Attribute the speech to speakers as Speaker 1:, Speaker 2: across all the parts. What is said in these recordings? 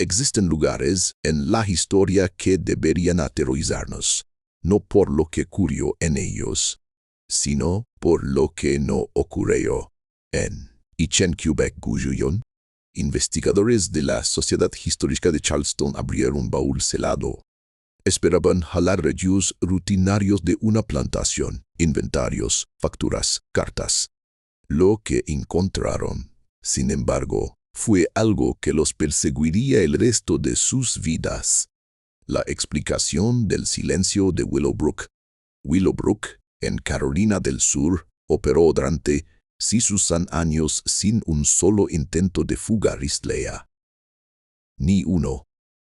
Speaker 1: Existen lugares en la historia que deberían aterrorizarnos, no por lo que ocurrió en ellos, sino por lo que no ocurrió en Quebec, Guyon. Investigadores de la Sociedad Histórica de Charleston abrieron un baúl celado. Esperaban jalar rayos rutinarios de una plantación, inventarios, facturas, cartas. Lo que encontraron, sin embargo, fue algo que los perseguiría el resto de sus vidas. La explicación del silencio de Willowbrook. Willowbrook, en Carolina del Sur, operó durante 6 años sin un solo intento de fuga rislea. Ni uno.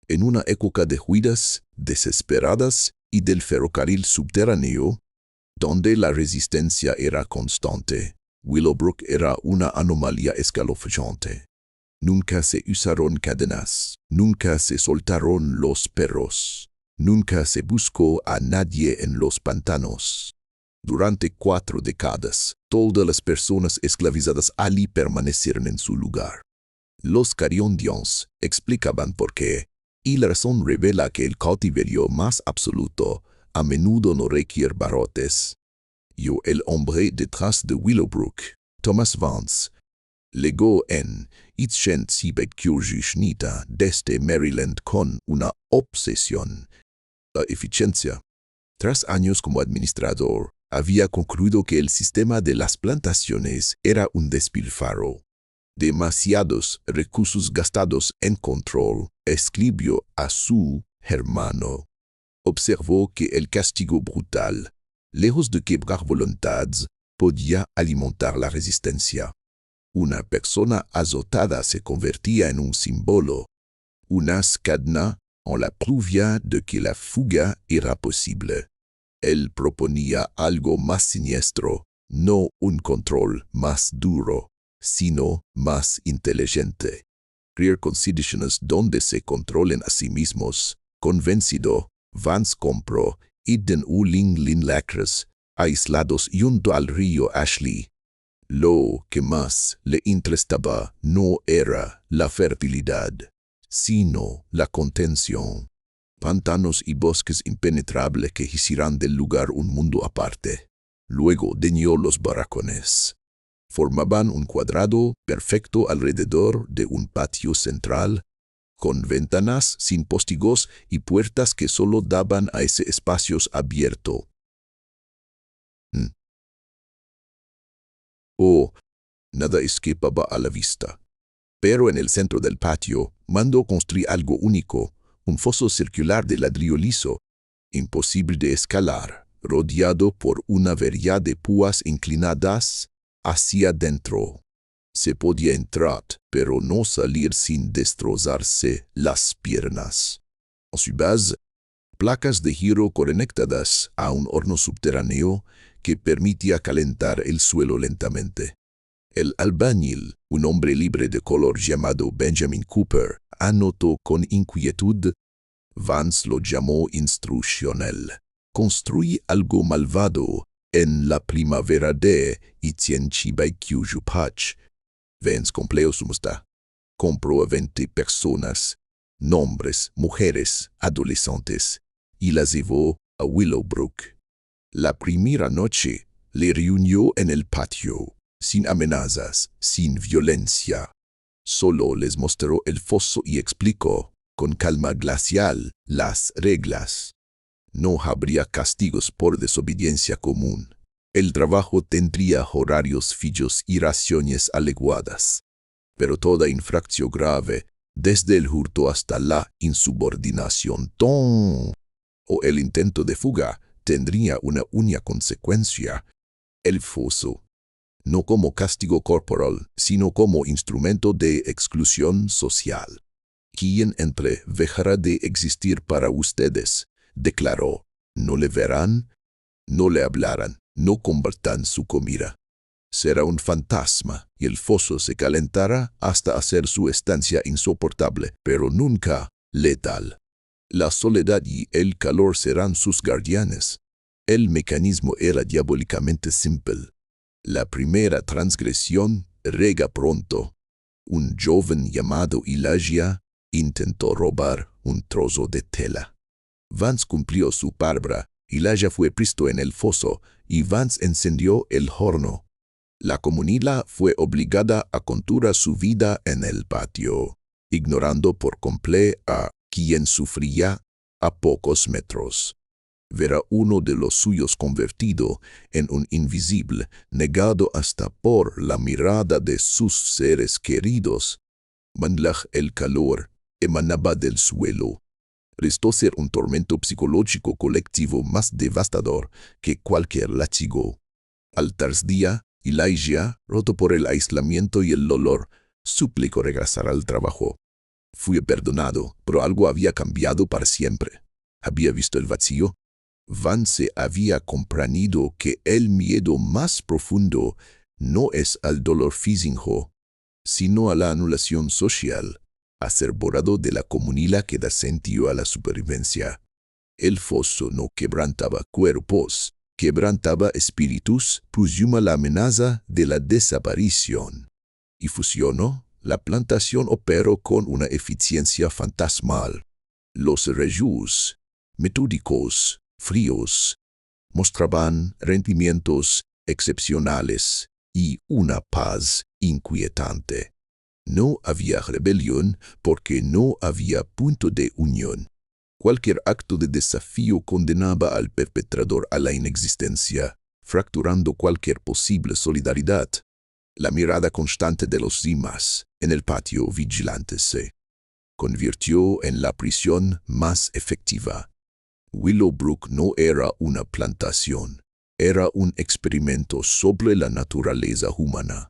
Speaker 1: En una época de huidas desesperadas y del ferrocarril subterráneo, donde la resistencia era constante, Willowbrook era una anomalía escalofriante. Nunca se usaron cadenas, nunca se soltaron los perros, nunca se buscó a nadie en los pantanos. Durante 4 décadas, todas las personas esclavizadas allí permanecieron en su lugar. Los Carondians explicaban por qué, y la razón revela que el cautiverio más absoluto a menudo no requiere barrotes. El hombre detrás de Willowbrook, Thomas Vance, legó en 1840 desde Maryland con una obsesión: la eficiencia. Tras años como administrador, había concluido que el sistema de las plantaciones era un despilfarro. Demasiados recursos gastados en control, escribió a su hermano. Observó que el castigo brutal, lejos de quebrar voluntades, podía alimentar la resistencia. Una persona azotada se convertía en un símbolo, una cadena en la prueba de que la fuga era posible. Él proponía algo más siniestro, no un control más duro, sino más inteligente. Crear condiciones donde se controlen a sí mismos. Convencido, Vance compró Eden Lin Lacres, aislados junto al río Ashley. Lo que más le interesaba no era la fertilidad, sino la contención. Pantanos y bosques impenetrables que hicieran del lugar un mundo aparte. Luego dañó los barracones. Formaban un cuadrado perfecto alrededor de un patio central, con ventanas sin postigos y puertas que solo daban a ese espacio abierto. Nada escapaba a la vista. Pero en el centro del patio mandó construir algo único, un foso circular de ladrillo liso, imposible de escalar, rodeado por una verja de púas inclinadas hacia dentro. Se podía entrar, pero no salir sin destrozarse las piernas. A su base, placas de giro conectadas a un horno subterráneo que permitía calentar el suelo lentamente. El albañil, un hombre libre de color llamado Benjamin Cooper, anotó con inquietud. Vance lo llamó instruccional. Construí algo malvado en la primavera de 1840. Vance cumplió su meta. Compró a 20 personas, hombres, mujeres, adolescentes, y las llevó a Willowbrook. La primera noche le reunió en el patio, sin amenazas, sin violencia. Solo les mostró el foso y explicó, con calma glacial, las reglas. No habría castigos por desobediencia común. El trabajo tendría horarios fijos y raciones adecuadas. Pero toda infracción grave, desde el hurto hasta la insubordinación o el intento de fuga, tendría una única consecuencia: el foso. No como castigo corporal, sino como instrumento de exclusión social. Quien entre dejará de existir para ustedes, declaró. No le verán, no le hablarán, no compartan su comida. Será un fantasma y el foso se calentará hasta hacer su estancia insoportable, pero nunca letal. La soledad y el calor serán sus guardianes. El mecanismo era diabólicamente simple. La primera transgresión rega pronto. Un joven llamado Elijah, intentó robar un trozo de tela. Vance cumplió su palabra. Elijah fue puesto en el foso y Vance encendió el horno. La comunidad fue obligada a continuar su vida en el patio, ignorando por completo a quien sufría a pocos metros. Ver a uno de los suyos convertido en un invisible, negado hasta por la mirada de sus seres queridos. El calor emanaba del suelo. Restó ser un tormento psicológico colectivo más devastador que cualquier látigo. Al tercer día, Elijah, roto por el aislamiento y el dolor, suplicó regresar al trabajo. Fui perdonado, pero algo había cambiado para siempre. Había visto el vacío. Vance había comprendido que el miedo más profundo no es al dolor físico, sino a la anulación social, a ser borrado de la comunidad que da sentido a la supervivencia. El foso no quebrantaba cuerpos, quebrantaba espíritus, pusuma la amenaza de la desaparición. Y fusionó, la plantación operó con una eficiencia fantasmal. Los rayos, metódicos, fríos, mostraban rendimientos excepcionales y una paz inquietante. No había rebelión porque no había punto de unión. Cualquier acto de desafío condenaba al perpetrador a la inexistencia, fracturando cualquier posible solidaridad. La mirada constante de los demás en el patio vigilante se convirtió en la prisión más efectiva. Willowbrook no era una plantación, era un experimento sobre la naturaleza humana.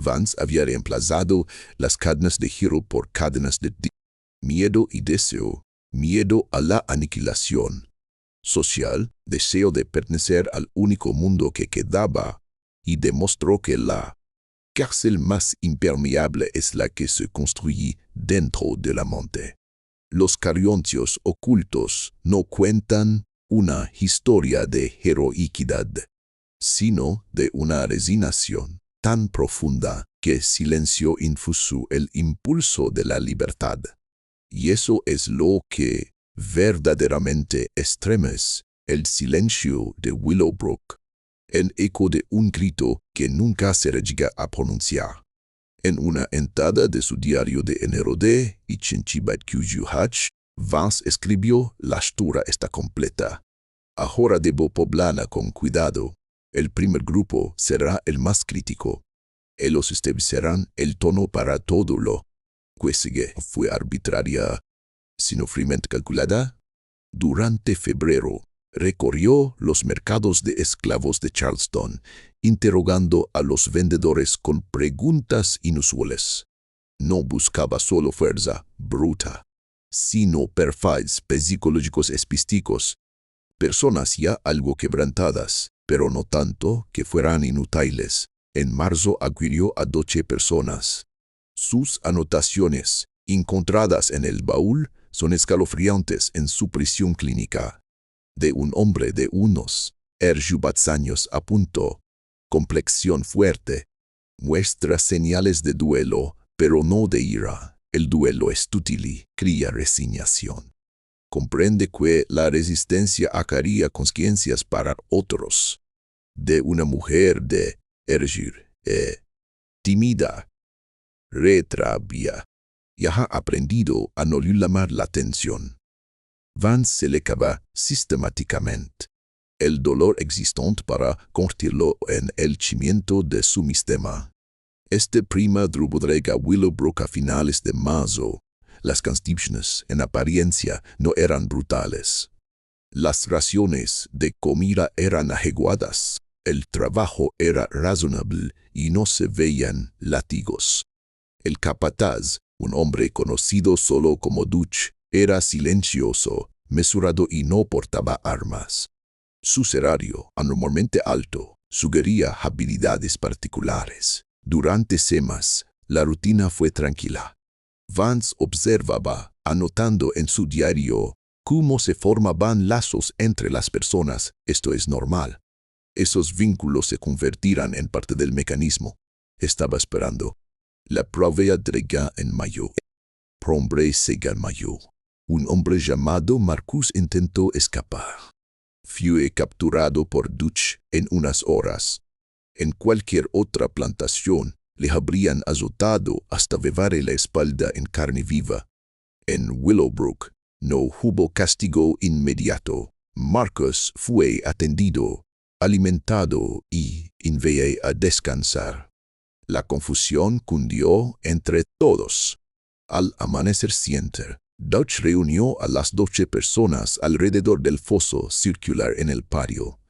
Speaker 1: Vance había reemplazado las cadenas de giro por cadenas de miedo y deseo, miedo a la aniquilación social, deseo de pertenecer al único mundo que quedaba, y demostró que la cárcel más impermeable es la que se construye dentro de la mente. Los cariontios ocultos no cuentan una historia de heroicidad, sino de una resignación tan profunda que silencio infuso el impulso de la libertad. Y eso es lo que verdaderamente estremece el silencio de Willowbrook, el eco de un grito que nunca se llega a pronunciar. En una entrada de su diario de enero de Ichinchibat Kuyuhach, Vance escribió: la historia está completa. Ahora debo poblarla con cuidado. El primer grupo será el más crítico. Ellos establecerán el tono para todo lo que sigue. Fue arbitraria, sino fríamente calculada. Durante febrero, recorrió los mercados de esclavos de Charleston, interrogando a los vendedores con preguntas inusuales. No buscaba solo fuerza bruta, sino perfiles psicológicos espísticos, personas ya algo quebrantadas, pero no tanto que fueran inútiles. En marzo adquirió a 12 personas. Sus anotaciones, encontradas en el baúl, son escalofriantes en su prisión clínica. De un hombre de unos 20 años apuntó: complexión fuerte, muestra señales de duelo, pero no de ira. El duelo es útil y cría resignación. Comprende que la resistencia acarrea conciencias para otros. De una mujer de tímida, retrabia, y ha aprendido a no llamar la atención. Vance se le cava sistemáticamente el dolor existente para convertirlo en el cimiento de su sistema. Este prima drubodrega Willowbrook a finales de marzo. Las condiciones en apariencia no eran brutales. Las raciones de comida eran adecuadas. El trabajo era razonable y no se veían látigos. El capataz, un hombre conocido solo como Dutch, era silencioso, mesurado y no portaba armas. Su salario, anormalmente alto, sugería habilidades particulares. Durante semanas, la rutina fue tranquila. Vance observaba, anotando en su diario, cómo se formaban lazos entre las personas. Esto es normal. Esos vínculos se convertirán en parte del mecanismo. Estaba esperando. La prueba llega en mayo. hombre se desmayó. Un hombre llamado Marcus intentó escapar. Fue capturado por Dutch en unas horas. En cualquier otra plantación le habrían azotado hasta beberle la espalda en carne viva. En Willowbrook no hubo castigo inmediato. Marcus fue atendido, alimentado y enviado a descansar. La confusión cundió entre todos. Al amanecer siguiente, Dutch reunió a las 12 personas alrededor del foso circular en el patio.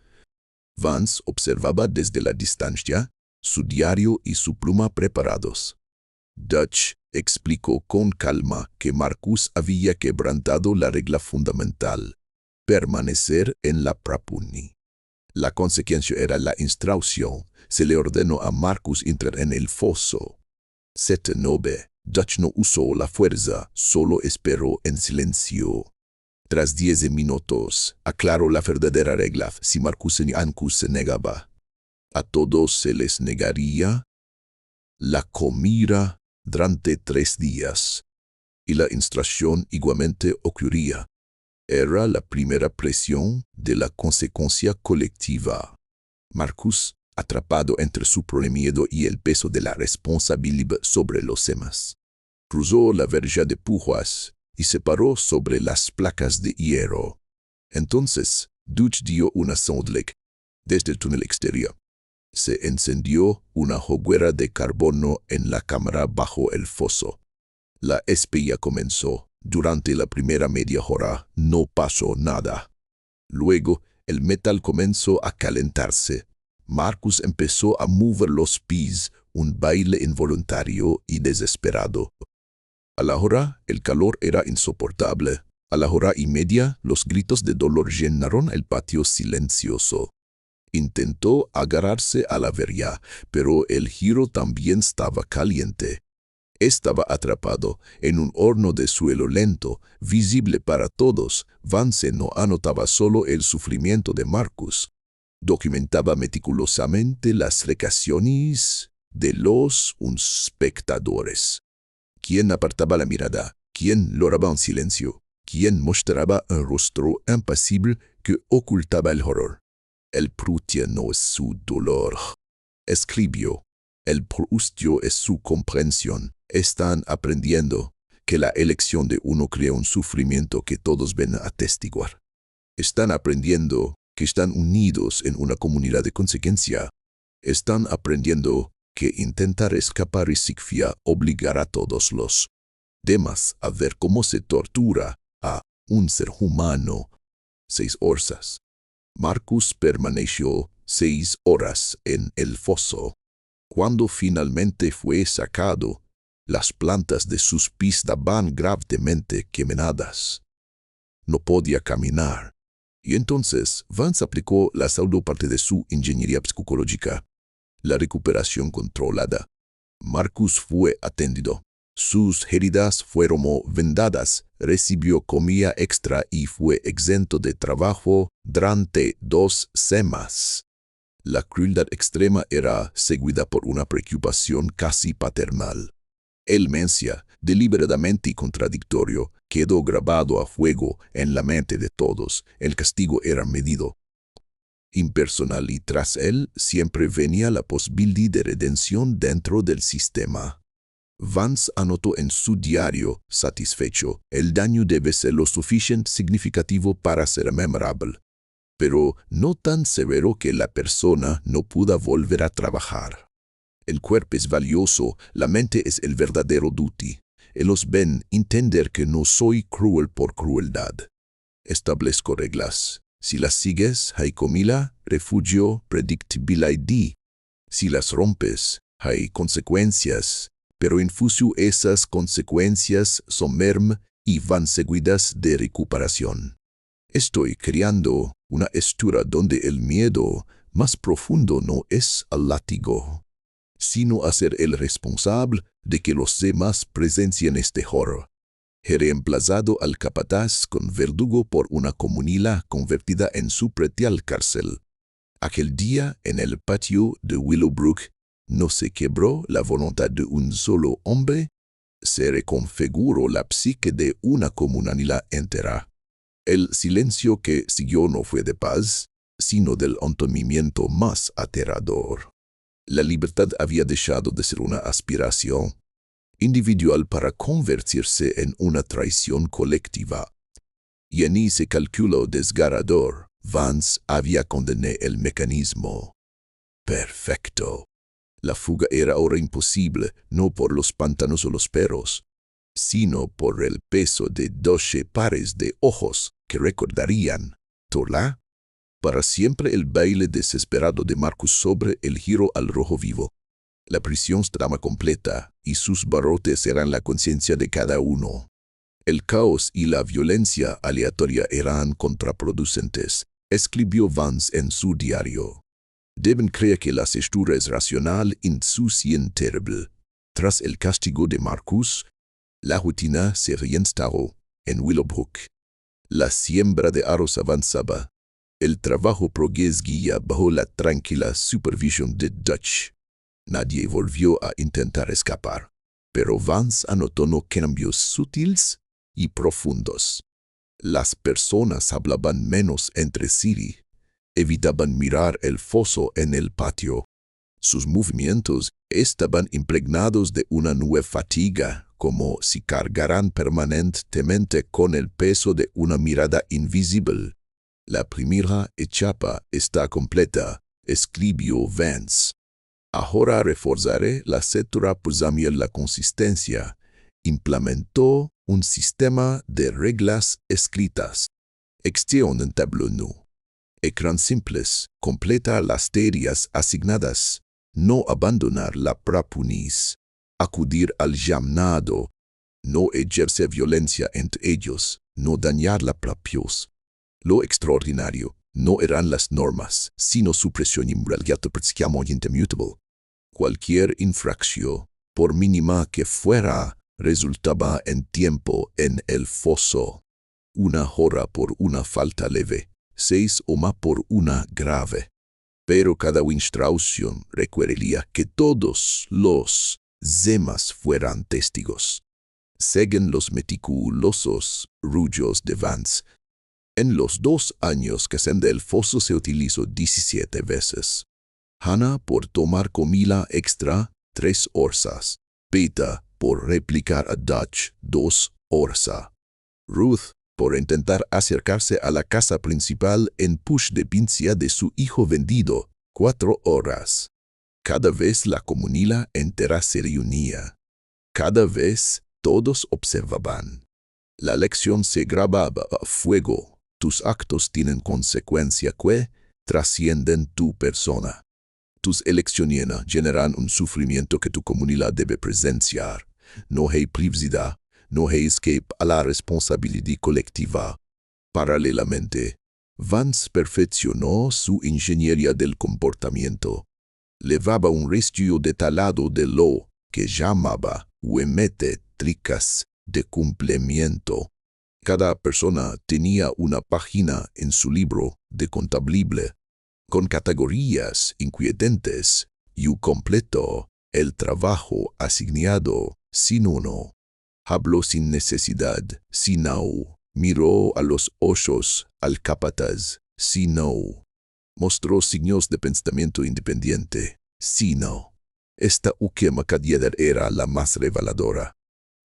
Speaker 1: Vance observaba desde la distancia, su diario y su pluma preparados. Dutch explicó con calma que Marcus había quebrantado la regla fundamental: permanecer en la Prapuni. La consecuencia era la instrucción. Se le ordenó a Marcus entrar en el foso. 7-9. Dutch no usó la fuerza, solo esperó en silencio. Tras 10 minutos, aclaró la verdadera regla si Marcus y Ancus se negaba. A todos se les negaría la comida durante 3 días, y la instrucción igualmente ocurría. Era la primera presión de la consecuencia colectiva. Marcus, atrapado entre su propio miedo y el peso de la responsabilidad sobre los demás, cruzó la verja de pujas y se paró sobre las placas de hierro. Entonces, Dutch dio una señal. Desde el túnel exterior se encendió una hoguera de carbono en la cámara bajo el foso. La espía comenzó. Durante la primera media hora no pasó nada. Luego, el metal comenzó a calentarse. Marcus empezó a mover los pies, un baile involuntario y desesperado. A la hora, el calor era insoportable. A la hora y media, los gritos de dolor llenaron el patio silencioso. Intentó agarrarse a la verja, pero el giro también estaba caliente. Estaba atrapado en un horno de suelo lento, visible para todos. Vance no anotaba solo el sufrimiento de Marcus. Documentaba meticulosamente las reacciones de los espectadores. ¿Quién apartaba la mirada? ¿Quién lloraba en silencio? ¿Quién mostraba un rostro impasible que ocultaba el horror? El prutio no es su dolor, escribió. El prustio es su comprensión. Están aprendiendo que la elección de uno crea un sufrimiento que todos ven a atestiguar. Están aprendiendo que están unidos en una comunidad de consecuencia. Están aprendiendo que intentar escapar y significa obligar a todos los demás a ver cómo se tortura a un ser humano. 6 horas. Marcus permaneció 6 horas en el foso. Cuando finalmente fue sacado, las plantas de sus pies estaban gravemente quemadas. No podía caminar. Y entonces Vance aplicó la segunda parte de su ingeniería psicológica, la recuperación controlada. Marcus fue atendido. Sus heridas fueron vendadas, recibió comida extra y fue exento de trabajo durante 2 semanas. La crueldad extrema era seguida por una preocupación casi paternal. El mensaje, deliberadamente contradictorio, quedó grabado a fuego en la mente de todos. El castigo era medido, impersonal, y tras él siempre venía la posibilidad de redención dentro del sistema. Vance anotó en su diario, satisfecho: el daño debe ser lo suficientemente significativo para ser memorable, pero no tan severo que la persona no pueda volver a trabajar. El cuerpo es valioso, la mente es el verdadero duty. Ellos ven entender que no soy cruel por crueldad. Establezco reglas. Si las sigues, hay comida, refugio, predictibilidad. Si las rompes, hay consecuencias. Pero infuso esas consecuencias son y van seguidas de recuperación. Estoy creando una estructura donde el miedo más profundo no es al látigo, sino a ser el responsable de que los demás presencien este horror. He reemplazado al capataz con verdugo por una comunidad convertida en su propia cárcel. Aquel día, en el patio de Willowbrook, no se quebró la voluntad de un solo hombre, Se reconfiguró la psique de una comunidad entera. El silencio que siguió no fue de paz, sino del entumimiento más aterrador. La libertad había dejado de ser una aspiración individual para convertirse en una traición colectiva. Y en ese cálculo desgarrador, Vance había condenado el mecanismo. Perfecto. La fuga era ahora imposible, no por los pantanos o los perros, sino por el peso de 12 pares de ojos que recordarían, Torla, para siempre el baile desesperado de Marcus sobre el giro al rojo vivo. La prisión estaba completa, y sus barrotes eran la conciencia de cada uno. El caos y la violencia aleatoria eran contraproducentes, escribió Vance en su diario. Deben creer que la textura es racional, insuficiente, terrible. Tras el castigo de Marcus, la rutina se reinstaló en Willowbrook. La siembra de arroz avanzaba. El trabajo progresía bajo la tranquila supervisión de Dutch. Nadie volvió a intentar escapar, pero Vance anotó cambios sutiles y profundos. Las personas hablaban menos entre sí, evitaban mirar el foso en el patio. Sus movimientos estaban impregnados de una nueva fatiga, como si cargaran permanentemente con el peso de una mirada invisible. La primera etapa está completa, escribió Vance. Ahora reforzaré la estructura por la consistencia. Implementó un sistema de reglas escritas. Extiende en tableau nu. Ecrán simples, completa las tareas asignadas, no abandonar la prapunis, acudir al llamado, no ejercer violencia entre ellos, no dañar la propios. Lo extraordinario no eran las normas, sino su presión inmediata prácticamente inmutable. Cualquier infracción, por mínima que fuera, resultaba en tiempo en el foso. 1 hora por una falta leve, 6 o más por una grave. Pero cada instrucción requeriría que todos los demás fueran testigos. Según los meticulosos rullos de Vance, en los 2 años que sende el foso se utilizó 17 veces. Hannah por tomar comida extra 3 orzas. Peter por replicar a Dutch 2 orzas. Ruth por intentar acercarse a la casa principal en push de pincia de su hijo vendido 4 horas. Cada vez la comunidad entera se reunía. Cada vez todos observaban. La lección se grababa a fuego. Tus actos tienen consecuencia que trascienden tu persona. Tus elecciones generan un sufrimiento que tu comunidad debe presenciar. No hay privacidad, no hay escape a la responsabilidad colectiva. Paralelamente, Vance perfeccionó su ingeniería del comportamiento. Llevaba un registro detallado de lo que llamaba métricas de cumplimiento. Cada persona tenía una página en su libro de contabilible, con categorías inquietantes y completo el trabajo asignado sin uno. Habló sin necesidad, si no. Miró a los ojos al capataz, si no. Mostró signos de pensamiento independiente, si no. Esta última calidad era la más reveladora.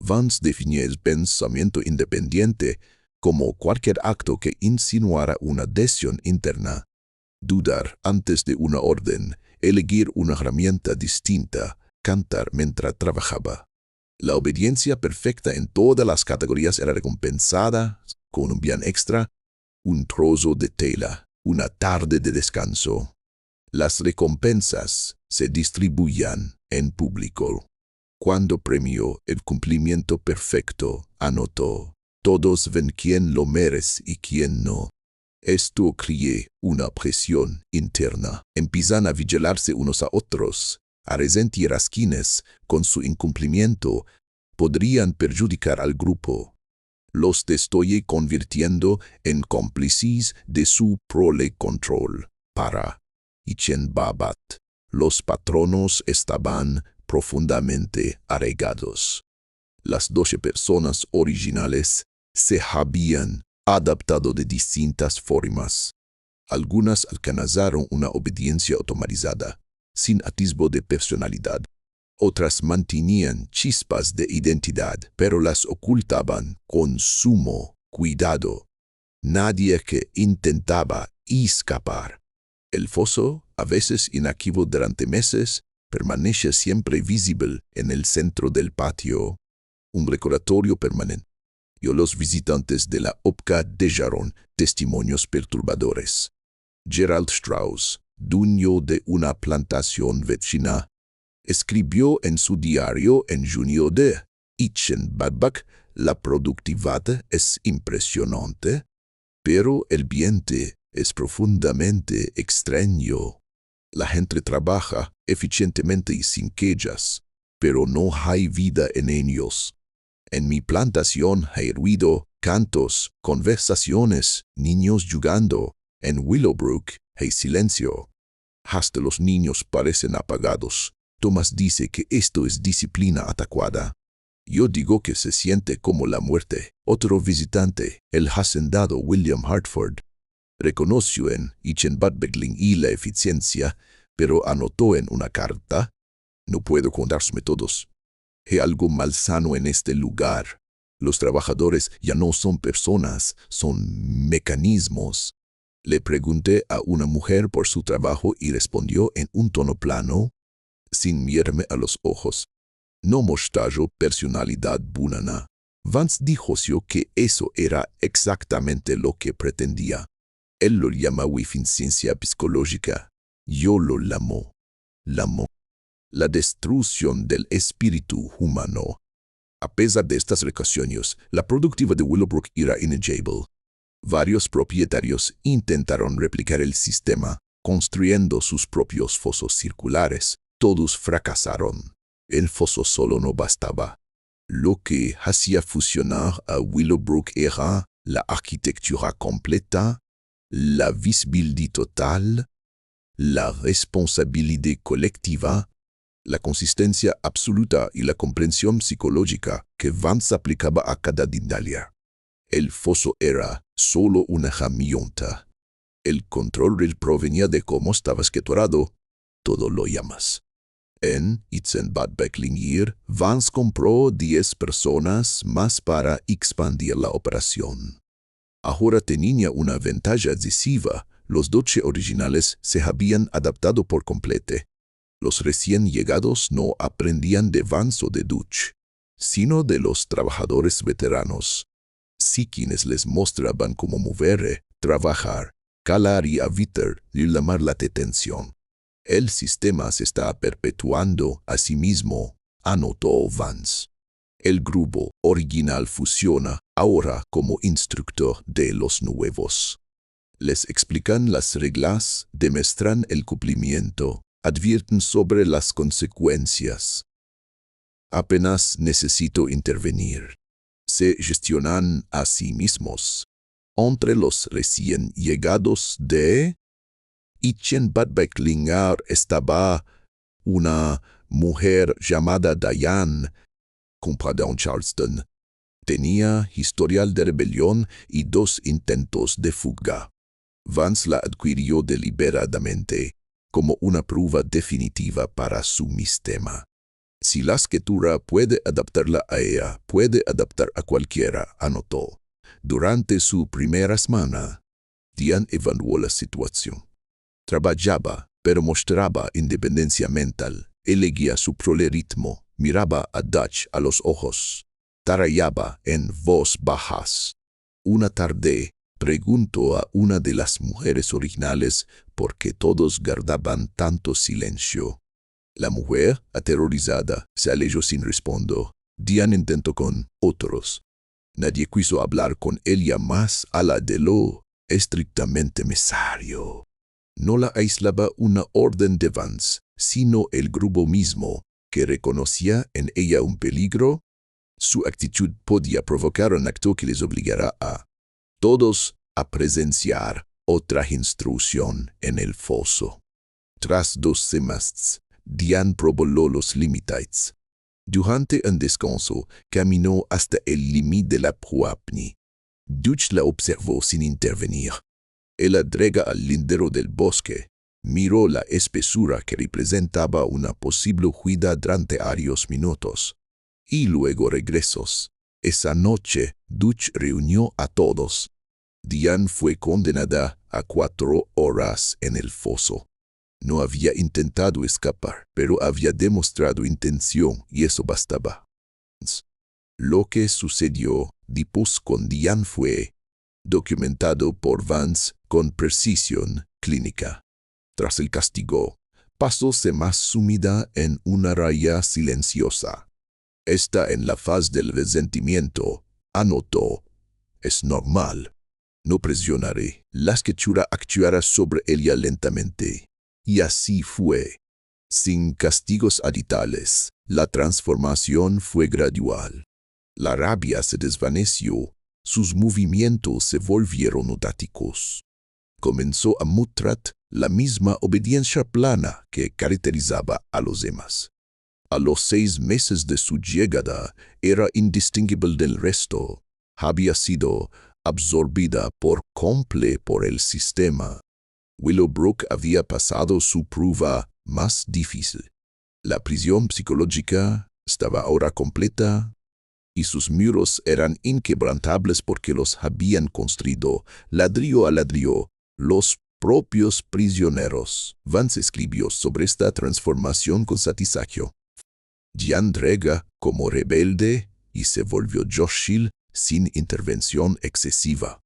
Speaker 1: Vance definió el pensamiento independiente como cualquier acto que insinuara una decisión interna. Dudar antes de una orden, elegir una herramienta distinta, cantar mientras trabajaba. La obediencia perfecta en todas las categorías era recompensada con un bien extra, un trozo de tela, una tarde de descanso. Las recompensas se distribuían en público. Cuando premió el cumplimiento perfecto, anotó, todos ven quién lo merece y quién no. Esto crea una presión interna. Empiezan a vigilarse unos a otros, a resentir quienes, con su incumplimiento, podrían perjudicar al grupo. Los estoy convirtiendo en cómplices de su prole control. Para Ichenbabat, los patronos estaban profundamente arraigados. Las 12 personas originales se habían adaptado de distintas formas. Algunas alcanzaron una obediencia automatizada, sin atisbo de personalidad. Otras mantenían chispas de identidad, pero las ocultaban con sumo cuidado. Nadie que intentaba escapar. El foso, a veces inactivo durante meses, permanece siempre visible en el centro del patio, un recordatorio permanente. Y los visitantes de la OPCA dejaron testimonios perturbadores. Gerald Strauss, dueño de una plantación vecina, escribió en su diario en junio de Itchen-Badbach: la productividad es impresionante, pero el ambiente es profundamente extraño. La gente trabaja eficientemente y sin quejas, pero no hay vida en ellos. En mi plantación hay ruido, cantos, conversaciones, niños jugando. En Willowbrook hay silencio. Hasta los niños parecen apagados. Thomas dice que esto es disciplina adecuada. Yo digo que se siente como la muerte. Otro visitante, el hacendado William Hartford, reconoció en Itchen-Badbach y la eficiencia, pero anotó en una carta: no puedo contarme todos. Hay algo malsano en este lugar. Los trabajadores ya no son personas, son mecanismos. Le pregunté a una mujer por su trabajo y respondió en un tono plano, sin mirarme a los ojos: no mostraré personalidad buena. Vance dijo que eso era exactamente lo que pretendía. Él lo llama eficiencia psicológica. Yo lo llamo la destrucción del espíritu humano. A pesar de estas recauciones, la productividad de Willowbrook era inegable. Varios propietarios intentaron replicar el sistema, construyendo sus propios fosos circulares. Todos fracasaron. El foso solo no bastaba. Lo que hacía funcionar a Willowbrook era la arquitectura completa, la visibilidad total, la responsabilidad colectiva, la consistencia absoluta y la comprensión psicológica que Vance aplicaba a cada detalle. El foso era solo una herramienta. El control provenía de cómo estaba escriturado. Todo lo llamas. En Itchen-Badbach, Vance compró 10 personas más para expandir la operación. Ahora tenía una ventaja decisiva. Los 12 originales se habían adaptado por completo. Los recién llegados no aprendían de Vance o de Dutch, sino de los trabajadores veteranos. Sí, quienes les mostraban cómo mover, trabajar, calar y evitar llamar la atención. El sistema se está perpetuando a sí mismo, anotó Vance. El grupo original funciona ahora como instructor de los nuevos. Les explican las reglas, demuestran el cumplimiento, advierten sobre las consecuencias. Apenas necesito intervenir. Se gestionan a sí mismos. Entre los recién llegados de Itchen-Badbach estaba una mujer llamada Diane, comprada en Charleston. Tenía historial de rebelión y 2 intentos de fuga. Vance la adquirió deliberadamente, como una prueba definitiva para su sistema. Si la escritura puede adaptarla a ella, puede adaptar a cualquiera, anotó. Durante su primera semana, Diane evaluó la situación. Trabajaba, pero mostraba independencia mental. Elegía su propio ritmo, miraba a Dutch a los ojos, tarareaba en voz bajas. Una tarde, preguntó a una de las mujeres originales por qué todos guardaban tanto silencio. La mujer, aterrorizada, se alejó sin responder. Diane intentó con otros. Nadie quiso hablar con ella más allá de lo estrictamente necesario. No la aislaba una orden de Vance, sino el grupo mismo, que reconocía en ella un peligro. Su actitud podía provocar un acto que les obligara a todos a presenciar otra instrucción en el foso. Tras 2 semanas, Diane probó los límites. Durante un descanso, caminó hasta el límite de la Pruapni. Dutch la observó sin intervenir. Él entrega al lindero del bosque. Miró la espesura que representaba una posible huida durante varios minutos. Y luego regresó. Esa noche, Dutch reunió a todos. Diane fue condenada a 4 horas en el foso. No había intentado escapar, pero había demostrado intención y eso bastaba. Lo que sucedió después con Diane fue documentado por Vance con precisión clínica. Tras el castigo, pasóse más sumida en una raya silenciosa. Está en la faz del resentimiento, anotó. Es normal. No presionaré. La escritura actuará sobre ella lentamente. Y así fue. Sin castigos adicionales, la transformación fue gradual. La rabia se desvaneció, sus movimientos se volvieron notáticos. Comenzó a mostrar la misma obediencia plana que caracterizaba a los demás. A los 6 meses de su llegada, era indistinguible del resto. Había sido absorbida por completo por el sistema. Willowbrook había pasado su prueba más difícil. La prisión psicológica estaba ahora completa y sus muros eran inquebrantables porque los habían construido ladrillo a ladrillo los propios prisioneros. Vance escribió sobre esta transformación con satisfacción. Diane entrega como rebelde y se volvió docil sin intervención excesiva.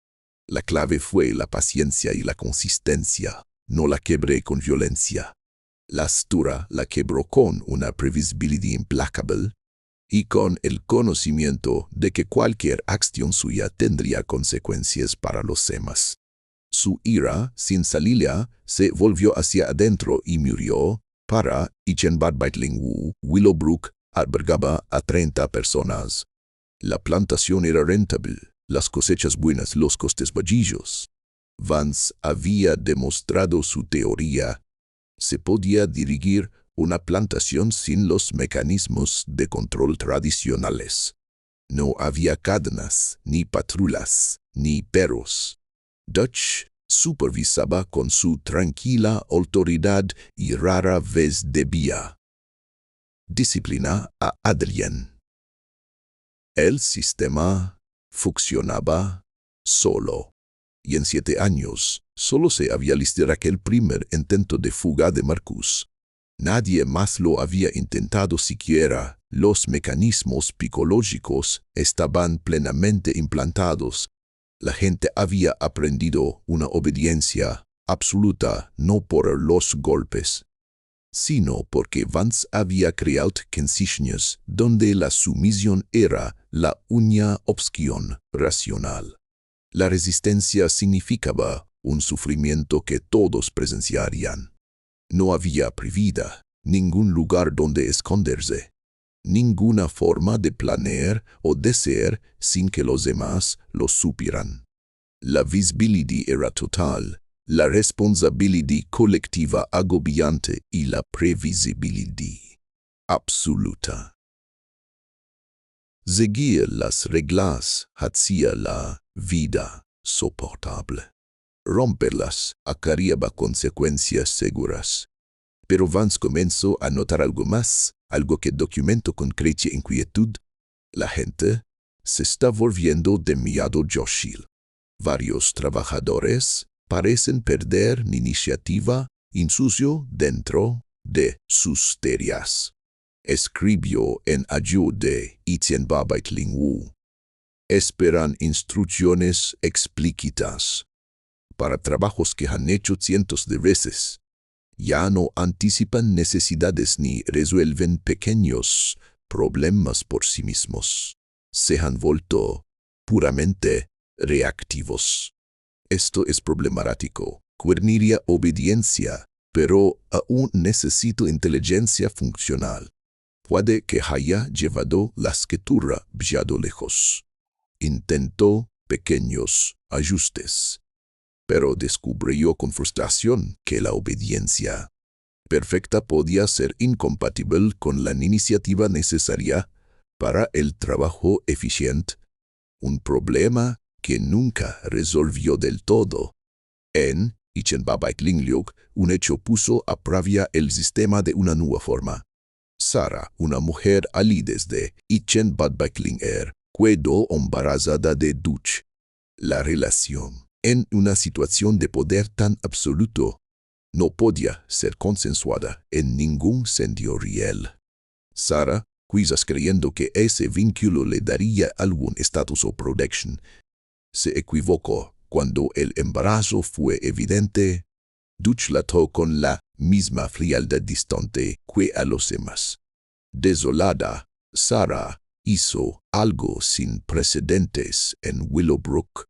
Speaker 1: La clave fue la paciencia y la consistencia. No la quebré con violencia. La astucia la quebró con una previsibilidad implacable y con el conocimiento de que cualquier acción suya tendría consecuencias para los demás. Su ira, sin salida, se volvió hacia adentro y murió. Para Ichenbad Baitling Willowbrook albergaba a 30 personas. La plantación era rentable, las cosechas buenas, los costes bajillos. Vance había demostrado su teoría. Se podía dirigir una plantación sin los mecanismos de control tradicionales. No había cadenas, ni patrullas, ni perros. Dutch supervisaba con su tranquila autoridad y rara vez debía disciplina a Adrien. El sistema funcionaba solo. Y en 7 años, solo se había listrado aquel primer intento de fuga de Marcus. Nadie más lo había intentado siquiera. Los mecanismos psicológicos estaban plenamente implantados. La gente había aprendido una obediencia absoluta no por los golpes, sino porque Vance había creado condiciones donde la sumisión era la única opción racional. La resistencia significaba un sufrimiento que todos presenciarían. No había privida, ningún lugar donde esconderse, ninguna forma de planear o de ser sin que los demás lo supieran. La visibilidad era total, la responsabilidad colectiva agobiante y la previsibilidad absoluta. Seguir las reglas hacía la vida soportable. Romperlas acarreaba consecuencias seguras. Pero Vance comenzó a notar algo más, algo que documentó con creciente inquietud. La gente se está volviendo demasiado docil. Varios trabajadores parecen perder la iniciativa insucio dentro de sus tareas. Escribió en ayuda de Ichenbad Baitling. Esperan instrucciones explícitas para trabajos que han hecho cientos de veces. Ya no anticipan necesidades ni resuelven pequeños problemas por sí mismos. Se han vuelto puramente reactivos. Esto es problemático. Querría obediencia, pero aún necesito inteligencia funcional. Puede que haya llevado la escritura demasiado lejos. Intentó pequeños ajustes, pero descubrió con frustración que la obediencia perfecta podía ser incompatible con la iniciativa necesaria para el trabajo eficiente, un problema que nunca resolvió del todo. En Ichen Babaklingliok, un hecho puso a prueba el sistema de una nueva forma. Sara, una mujer allí desde Ichen Babaklinger, quedó embarazada de Dutch. La relación, en una situación de poder tan absoluto, no podía ser consensuada en ningún sentido real. Sara, quizás creyendo que ese vínculo le daría algún estatus o protección, se equivocó cuando el embarazo fue evidente. Dutch la trató con la misma frialdad distante que a los demás. Desolada, Sara hizo algo sin precedentes en Willowbrook.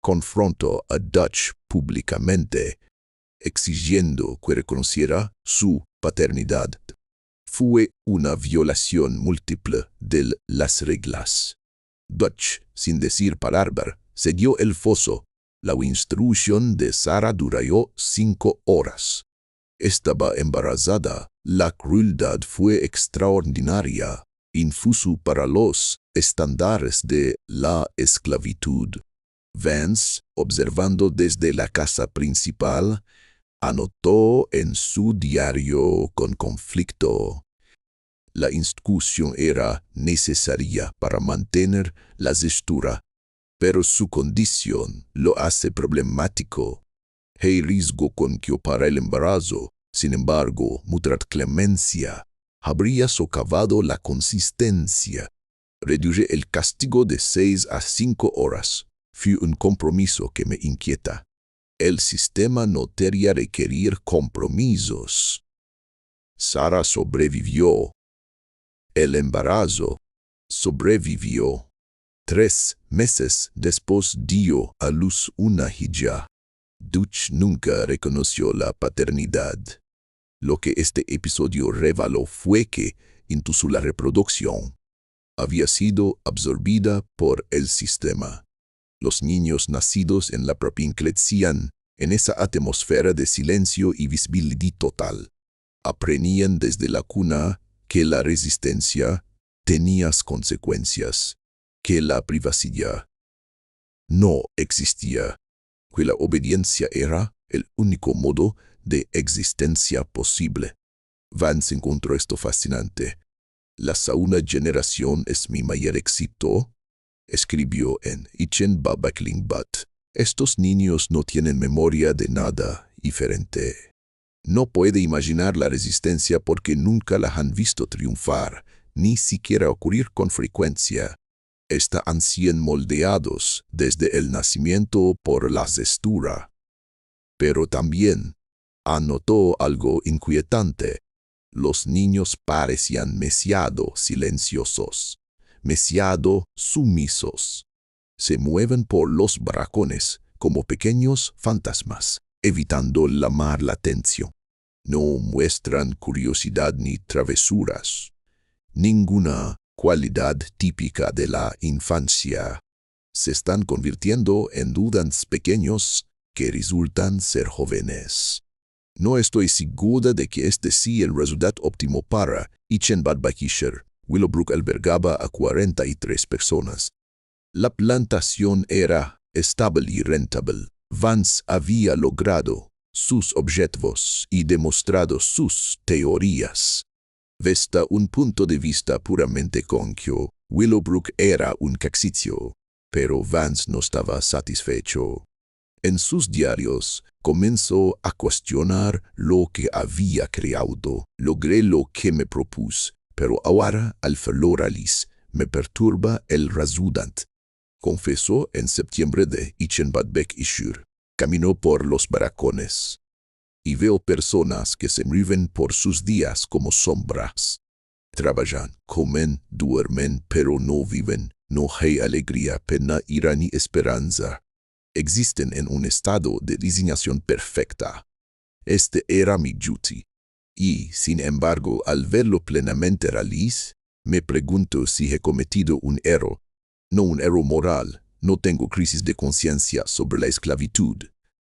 Speaker 1: Confrontó a Dutch públicamente, exigiendo que reconociera su paternidad. Fue una violación múltiple de las reglas. Dutch, sin decir palabra, cedió el foso. La instrucción de Sara duró 5 horas. Estaba embarazada. La crueldad fue extraordinaria, infuso para los estándares de la esclavitud. Vance, observando desde la casa principal, anotó en su diario con conflicto: la institución era necesaria para mantener la estructura, pero su condición lo hace problemático. Hay riesgo con que para el embarazo, sin embargo, mostrar clemencia habría socavado la consistencia. Reduce el castigo de 6 a 5 horas. Fue un compromiso que me inquieta. El sistema no quería requerir compromisos. Sara sobrevivió. El embarazo sobrevivió. 3 meses después dio a luz una hija. Dutch nunca reconoció la paternidad. Lo que este episodio reveló fue que, incluso la reproducción, había sido absorbida por el sistema. Los niños nacidos en la propia crecían en esa atmósfera de silencio y visibilidad total. Aprendían desde la cuna que la resistencia tenía consecuencias, que la privacidad no existía, que la obediencia era el único modo de existencia posible. Vance encontró esto fascinante. La segunda generación es mi mayor éxito, escribió en Ichen Babaklingbut. Estos niños no tienen memoria de nada diferente. No puede imaginar la resistencia porque nunca la han visto triunfar, ni siquiera ocurrir con frecuencia. Están siendo moldeados desde el nacimiento por la cestura. Pero también anotó algo inquietante. Los niños parecían demasiado silenciosos, demasiado sumisos. Se mueven por los barracones como pequeños fantasmas, evitando llamar la atención. No muestran curiosidad ni travesuras. Ninguna cualidad típica de la infancia. Se están convirtiendo en dudas pequeños que resultan ser jóvenes. No estoy segura de que este sea el resultado óptimo para Ichen Babakisher. Willowbrook albergaba a 43 personas. La plantación era estable y rentable. Vance había logrado sus objetivos y demostrado sus teorías. Desde un punto de vista puramente cógnitivo, Willowbrook era un éxito, pero Vance no estaba satisfecho. En sus diarios, comenzó a cuestionar lo que había creado. Logré lo que me propuse, pero ahora, al realizar, me perturba el resultado. Confesó en septiembre de Ichen Babakisher. Caminó por los barracones y veo personas que se mueven por sus días como sombras. Trabajan, comen, duermen, pero no viven. No hay alegría, pena, ira ni esperanza. Existen en un estado de resignación perfecta. Este era mi duty. Y, sin embargo, al verlo plenamente realiz, me pregunto si he cometido un error. No un error moral. No tengo crisis de conciencia sobre la esclavitud,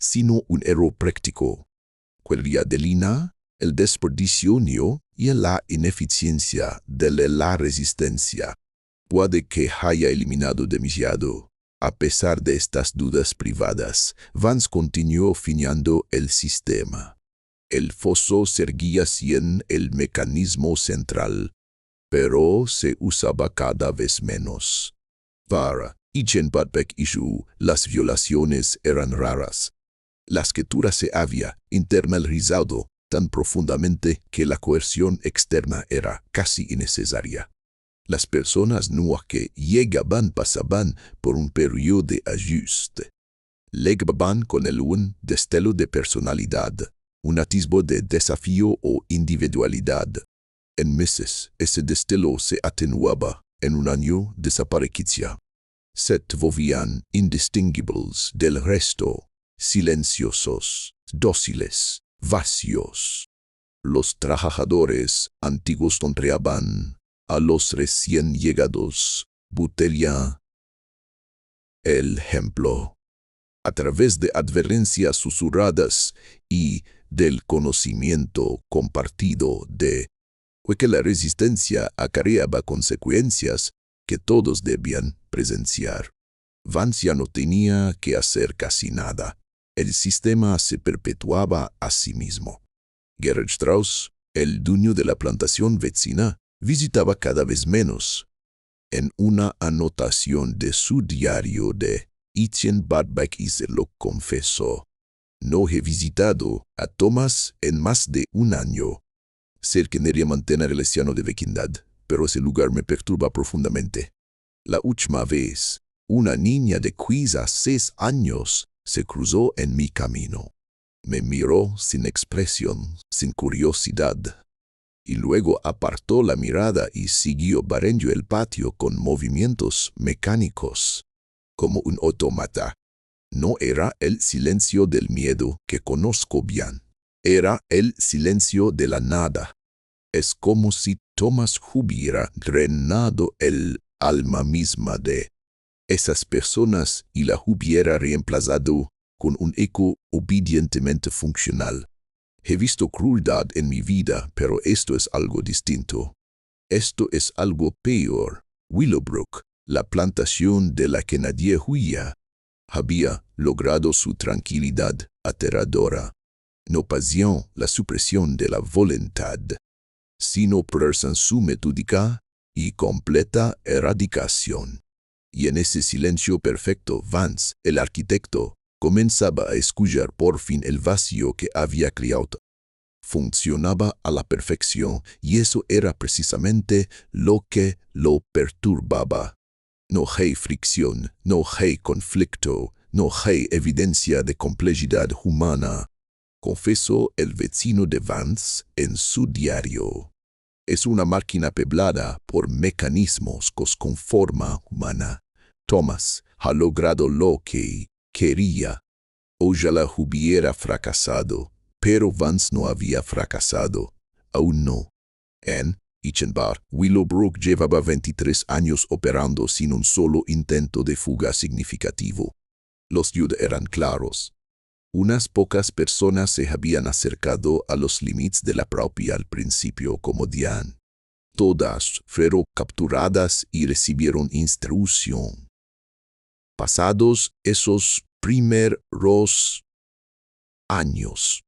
Speaker 1: sino un error práctico. queriadelina, el desperdicio y la ineficiencia de la resistencia. Puede que haya eliminado demasiado. A pesar de estas dudas privadas, Vance continuó finando el sistema. El foso seguía siendo el mecanismo central, pero se usaba cada vez menos. Para Ichenbadbek Ishu, las violaciones eran raras. La escritura se había internalizado tan profundamente que la coerción externa era casi innecesaria. Las personas nuevas que llegaban pasaban por un periodo de ajuste. Llegaban con un destello de personalidad, un atisbo de desafío o individualidad. En meses, ese destello se atenuaba, en un año desaparecía. Se volvían indistinguibles del resto, silenciosos, dóciles, vacíos. Los trabajadores antiguos sonreían a los recién llegados. Botella. El ejemplo. A través de advertencias susurradas y del conocimiento compartido de que la resistencia acarreaba consecuencias que todos debían presenciar. Vance ya no tenía que hacer casi nada. El sistema se perpetuaba a sí mismo. Gerhard Strauss, el dueño de la plantación vecina, visitaba cada vez menos. En una anotación de su diario de Ichenbadbek y se lo confesó. No he visitado a Thomas en más de un año. Sé que quería mantener el estado de vecindad, pero ese lugar me perturba profundamente. La última vez, una niña de quizás 6 años se cruzó en mi camino. Me miró sin expresión, sin curiosidad, y luego apartó la mirada y siguió barriendo el patio con movimientos mecánicos, como un autómata. No era el silencio del miedo que conozco bien, era el silencio de la nada. Es como si Thomas hubiera drenado el alma misma de esas personas y la hubiera reemplazado con un eco obedientemente funcional. He visto crueldad en mi vida, pero esto es algo distinto. Esto es algo peor. Willowbrook, la plantación de la que nadie huía, había logrado su tranquilidad aterradora. No pasión la supresión de la voluntad, sino por su metódica y completa erradicación. Y en ese silencio perfecto, Vance, el arquitecto, comenzaba a escuchar por fin el vacío que había creado. Funcionaba a la perfección y eso era precisamente lo que lo perturbaba. No hay fricción, no hay conflicto, no hay evidencia de complejidad humana, confesó el vecino de Vance en su diario. Es una máquina peblada por mecanismos con forma humana. Thomas ha logrado lo que quería. Ojalá hubiera fracasado, pero Vance no había fracasado. Aún no. En Ichenbar, Willowbrook llevaba 23 años operando sin un solo intento de fuga significativo. Los yudes eran claros. Unas pocas personas se habían acercado a los límites de la propia al principio como Diane. Todas fueron capturadas y recibieron instrucción. Pasados esos primeros años,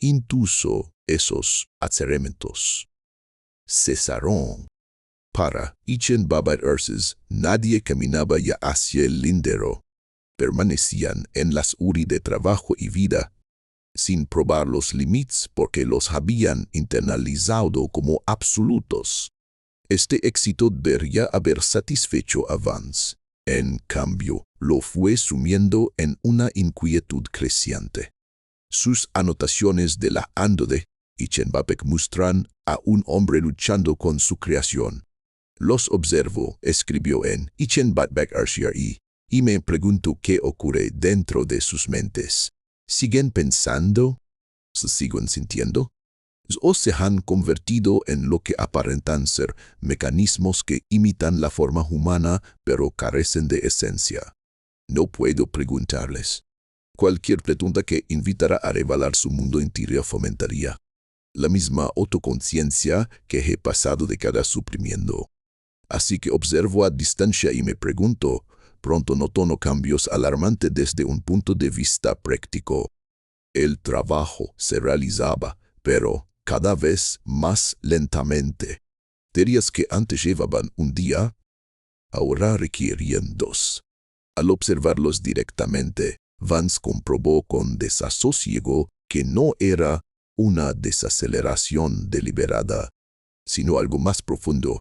Speaker 1: incluso esos acerramientos cesaron. Para Ichenbadbek nadie caminaba ya hacia el lindero. Permanecían en las URI de trabajo y vida, sin probar los límites porque los habían internalizado como absolutos. Este éxito debería haber satisfecho a Vance. En cambio, lo fue sumiendo en una inquietud creciente. Sus anotaciones de la ando de Ichenbadbek muestran a un hombre luchando con su creación. Los observo, escribió en Ichenbadbek y me pregunto qué ocurre dentro de sus mentes. ¿Siguen pensando? ¿Se siguen sintiendo? ¿O se han convertido en lo que aparentan ser mecanismos que imitan la forma humana pero carecen de esencia? No puedo preguntarles. Cualquier pregunta que invitara a revelar su mundo interior fomentaría la misma autoconciencia que he pasado décadas suprimiendo. Así que observo a distancia y me pregunto, pronto noto cambios alarmantes desde un punto de vista práctico. El trabajo se realizaba, pero cada vez más lentamente. Tareas que antes llevaban un día, ahora requerían dos. Al observarlos directamente, Vance comprobó con desasosiego que no era una desaceleración deliberada, sino algo más profundo.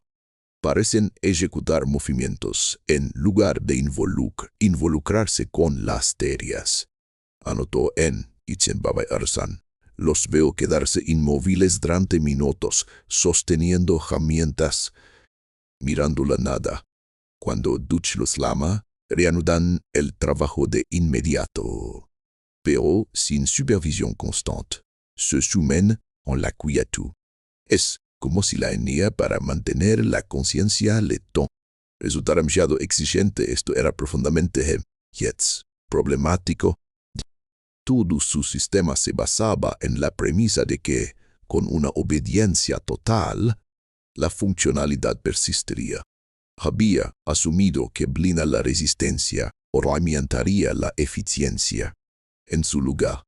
Speaker 1: Parecen ejecutar movimientos en lugar de involucrarse con las tareas. Anotó en Ichen Baba Arsan. Los veo quedarse inmóviles durante minutos, sosteniendo herramientas, mirando la nada. Cuando Duch los llama, reanudan el trabajo de inmediato, pero sin supervisión constante. Se sumen en la quietud. Es como si la energía para mantener la conciencia le tomó. Resultara demasiado exigente, esto era profundamente problemático. Todo su sistema se basaba en la premisa de que, con una obediencia total, la funcionalidad persistiría. Había asumido que blinda la resistencia aumentaría la eficiencia. En su lugar,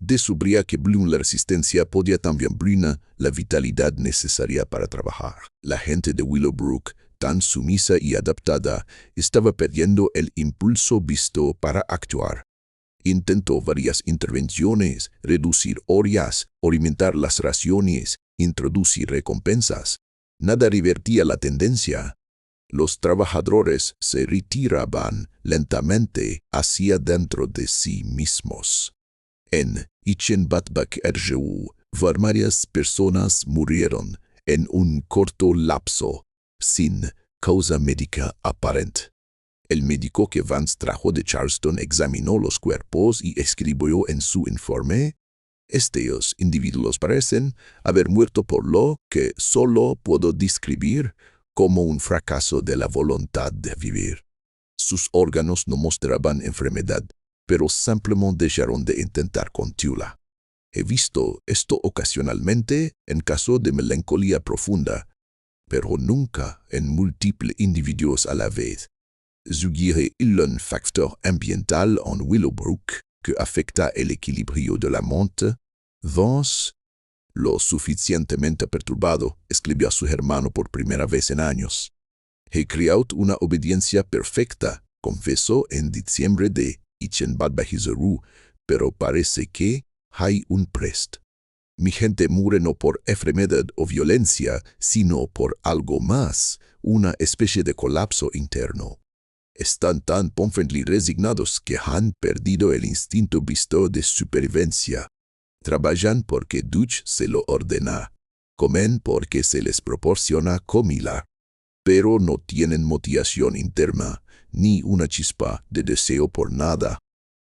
Speaker 1: descubría que la resistencia podía también blindar la vitalidad necesaria para trabajar. La gente de Willowbrook, tan sumisa y adaptada, estaba perdiendo el impulso visto para actuar. Intentó varias intervenciones, reducir horas, orientar las raciones, introducir recompensas. Nada revertía la tendencia. Los trabajadores se retiraban lentamente hacia dentro de sí mismos. En Ichenbatbak Erjeu, varias personas murieron en un corto lapso, sin causa médica aparente. El médico que Vance trajo de Charleston examinó los cuerpos y escribió en su informe: estos individuos parecen haber muerto por lo que solo puedo describir como un fracaso de la voluntad de vivir. Sus órganos no mostraban enfermedad, pero simplemente dejaron de intentar controlarla. He visto esto ocasionalmente en caso de melancolía profunda, pero nunca en múltiples individuos a la vez. Sugiere un factor ambiental en Willowbrook que afecta el equilibrio de la mente. Vance, lo suficientemente perturbado, escribió a su hermano por primera vez en años. He creado una obediencia perfecta, confesó en diciembre de Ichenbatbahizeru, pero parece que hay un precio. Mi gente muere no por enfermedad o violencia, sino por algo más, una especie de colapso interno. Están tan profundamente resignados que han perdido el instinto visto de supervivencia. Trabajan porque Duch se lo ordena. Comen porque se les proporciona comida. Pero no tienen motivación interna, ni una chispa de deseo por nada.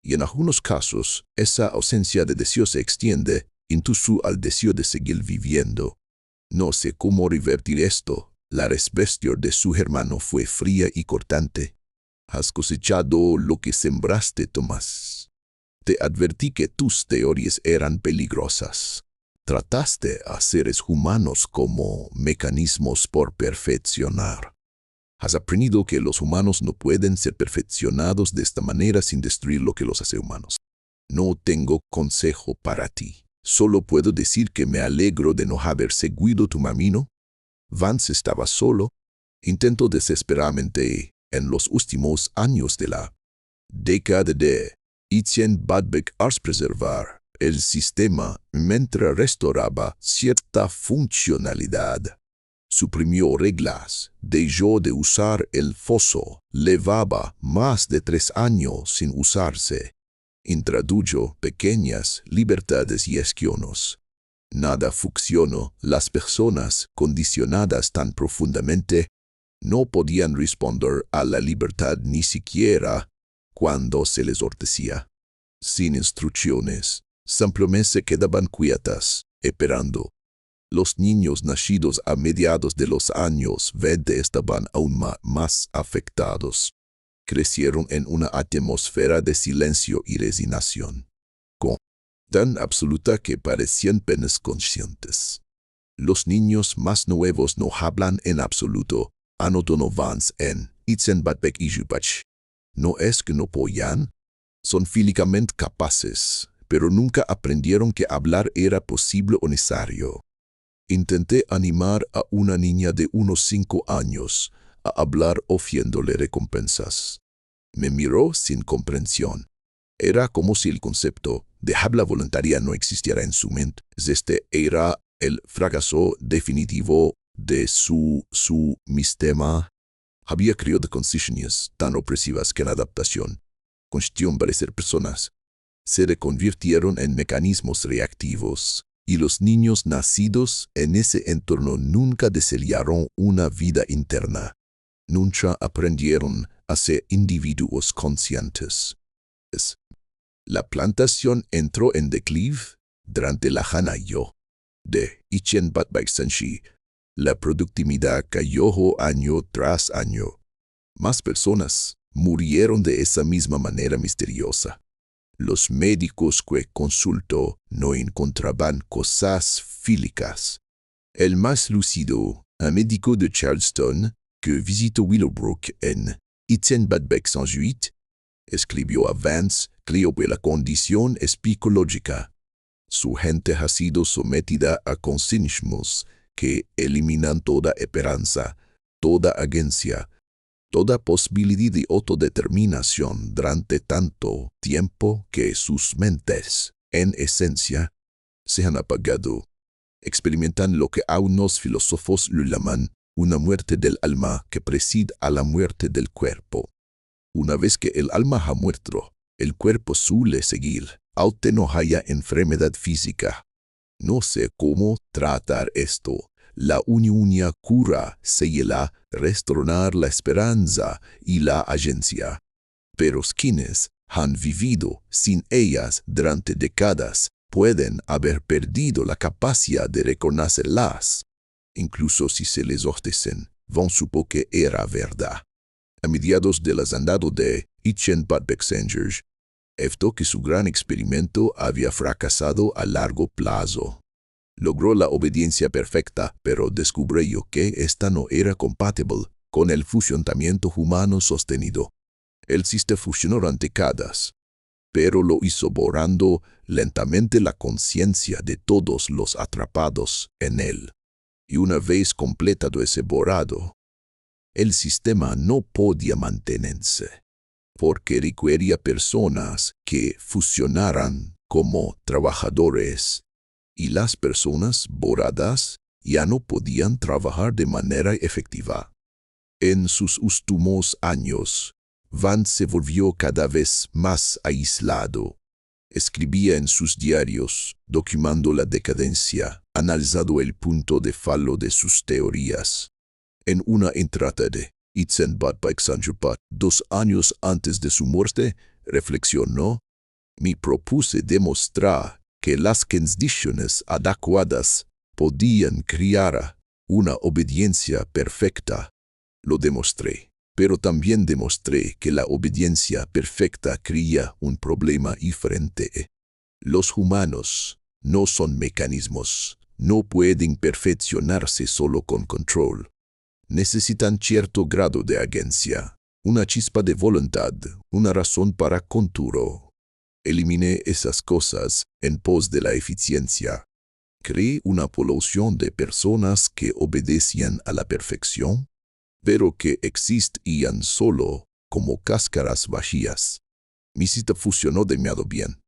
Speaker 1: Y en algunos casos, esa ausencia de deseo se extiende incluso al deseo de seguir viviendo. No sé cómo revertir esto. La respuesta de su hermano fue fría y cortante. Has cosechado lo que sembraste, Tomás. Te advertí que tus teorías eran peligrosas. Trataste a seres humanos como mecanismos por perfeccionar. Has aprendido que los humanos no pueden ser perfeccionados de esta manera sin destruir lo que los hace humanos. No tengo consejo para ti. Solo puedo decir que me alegro de no haber seguido tu camino. Vance estaba solo. Intentó desesperadamente, en los últimos años de la década de Ichenbatbak Ars preservar el sistema mientras restauraba cierta funcionalidad. Suprimió reglas, dejó de usar el foso, llevaba más de 3 años sin usarse. Introdujo pequeñas libertades y esquionos. Nada funcionó, las personas condicionadas tan profundamente no podían responder a la libertad ni siquiera cuando se les ordecía. Sin instrucciones, simplemente se quedaban quietas, esperando. Los niños nacidos a mediados de los años 20 estaban aún más afectados. Crecieron en una atmósfera de silencio y resignación, tan absoluta que parecían apenas conscientes. Los niños más nuevos no hablan en absoluto, anotonó Vance en Itzenbatbek y Jubach. No es que no podían, son físicamente capaces, pero nunca aprendieron que hablar era posible o necesario. Intenté animar a una niña de unos 5 años a hablar ofreciéndole recompensas. Me miró sin comprensión. Era como si el concepto de habla voluntaria no existiera en su mente. Este era el fracaso definitivo de su sistema. Había creado condiciones tan opresivas que la adaptación, cuestión para ser personas, se reconvirtieron en mecanismos reactivos, y los niños nacidos en ese entorno nunca desarrollaron una vida interna. Nunca aprendieron a ser individuos conscientes. La plantación entró en declive durante la Hanayo de Ichenbatbaiksanshi. La productividad cayó año tras año. Más personas murieron de esa misma manera misteriosa. Los médicos que consultó no encontraban cosas físicas. El más lúcido, un médico de Charleston, que visitó Willowbrook en Itzenbatbaik-Saint-Juit, escribió a Vance, creo que la condición es psicológica. Su gente ha sido sometida a consignos que eliminan toda esperanza, toda agencia, toda posibilidad de autodeterminación durante tanto tiempo que sus mentes, en esencia, se han apagado. Experimentan lo que algunos filósofos lo llaman una muerte del alma que precede a la muerte del cuerpo. Una vez que el alma ha muerto, el cuerpo suele seguir, aunque no haya enfermedad física. No sé cómo tratar esto. La única cura sería restaurar la esperanza y la agencia. Pero quienes han vivido sin ellas durante décadas pueden haber perdido la capacidad de reconocerlas. Incluso si se les ofrecen, van supo que era verdad. A mediados del andado de Itzenbatbaik-Saint-Georges, esto que su gran experimento había fracasado a largo plazo. Logró la obediencia perfecta, pero descubrió que esta no era compatible con el funcionamiento humano sostenido. El sistema funcionó durante décadas, pero lo hizo borrando lentamente la conciencia de todos los atrapados en él. Y una vez completado ese borrado, el sistema no podía mantenerse, porque requería personas que funcionaran como trabajadores, y las personas borradas ya no podían trabajar de manera efectiva. En sus últimos años, Vance se volvió cada vez más aislado. Escribía en sus diarios, documentando la decadencia, analizando el punto de fallo de sus teorías. En una entrada de Itzenbatbaik-Saint-Juit, 2 años antes de su muerte, reflexionó: me propuse demostrar que las condiciones adecuadas podían crear una obediencia perfecta. Lo demostré, pero también demostré que la obediencia perfecta crea un problema diferente. Los humanos no son mecanismos, no pueden perfeccionarse solo con control. Necesitan cierto grado de agencia, una chispa de voluntad, una razón para control. Eliminé esas cosas en pos de la eficiencia. Creé una población de personas que obedecían a la perfección, pero que existían solo como cáscaras vacías. Mi cita funcionó demasiado bien.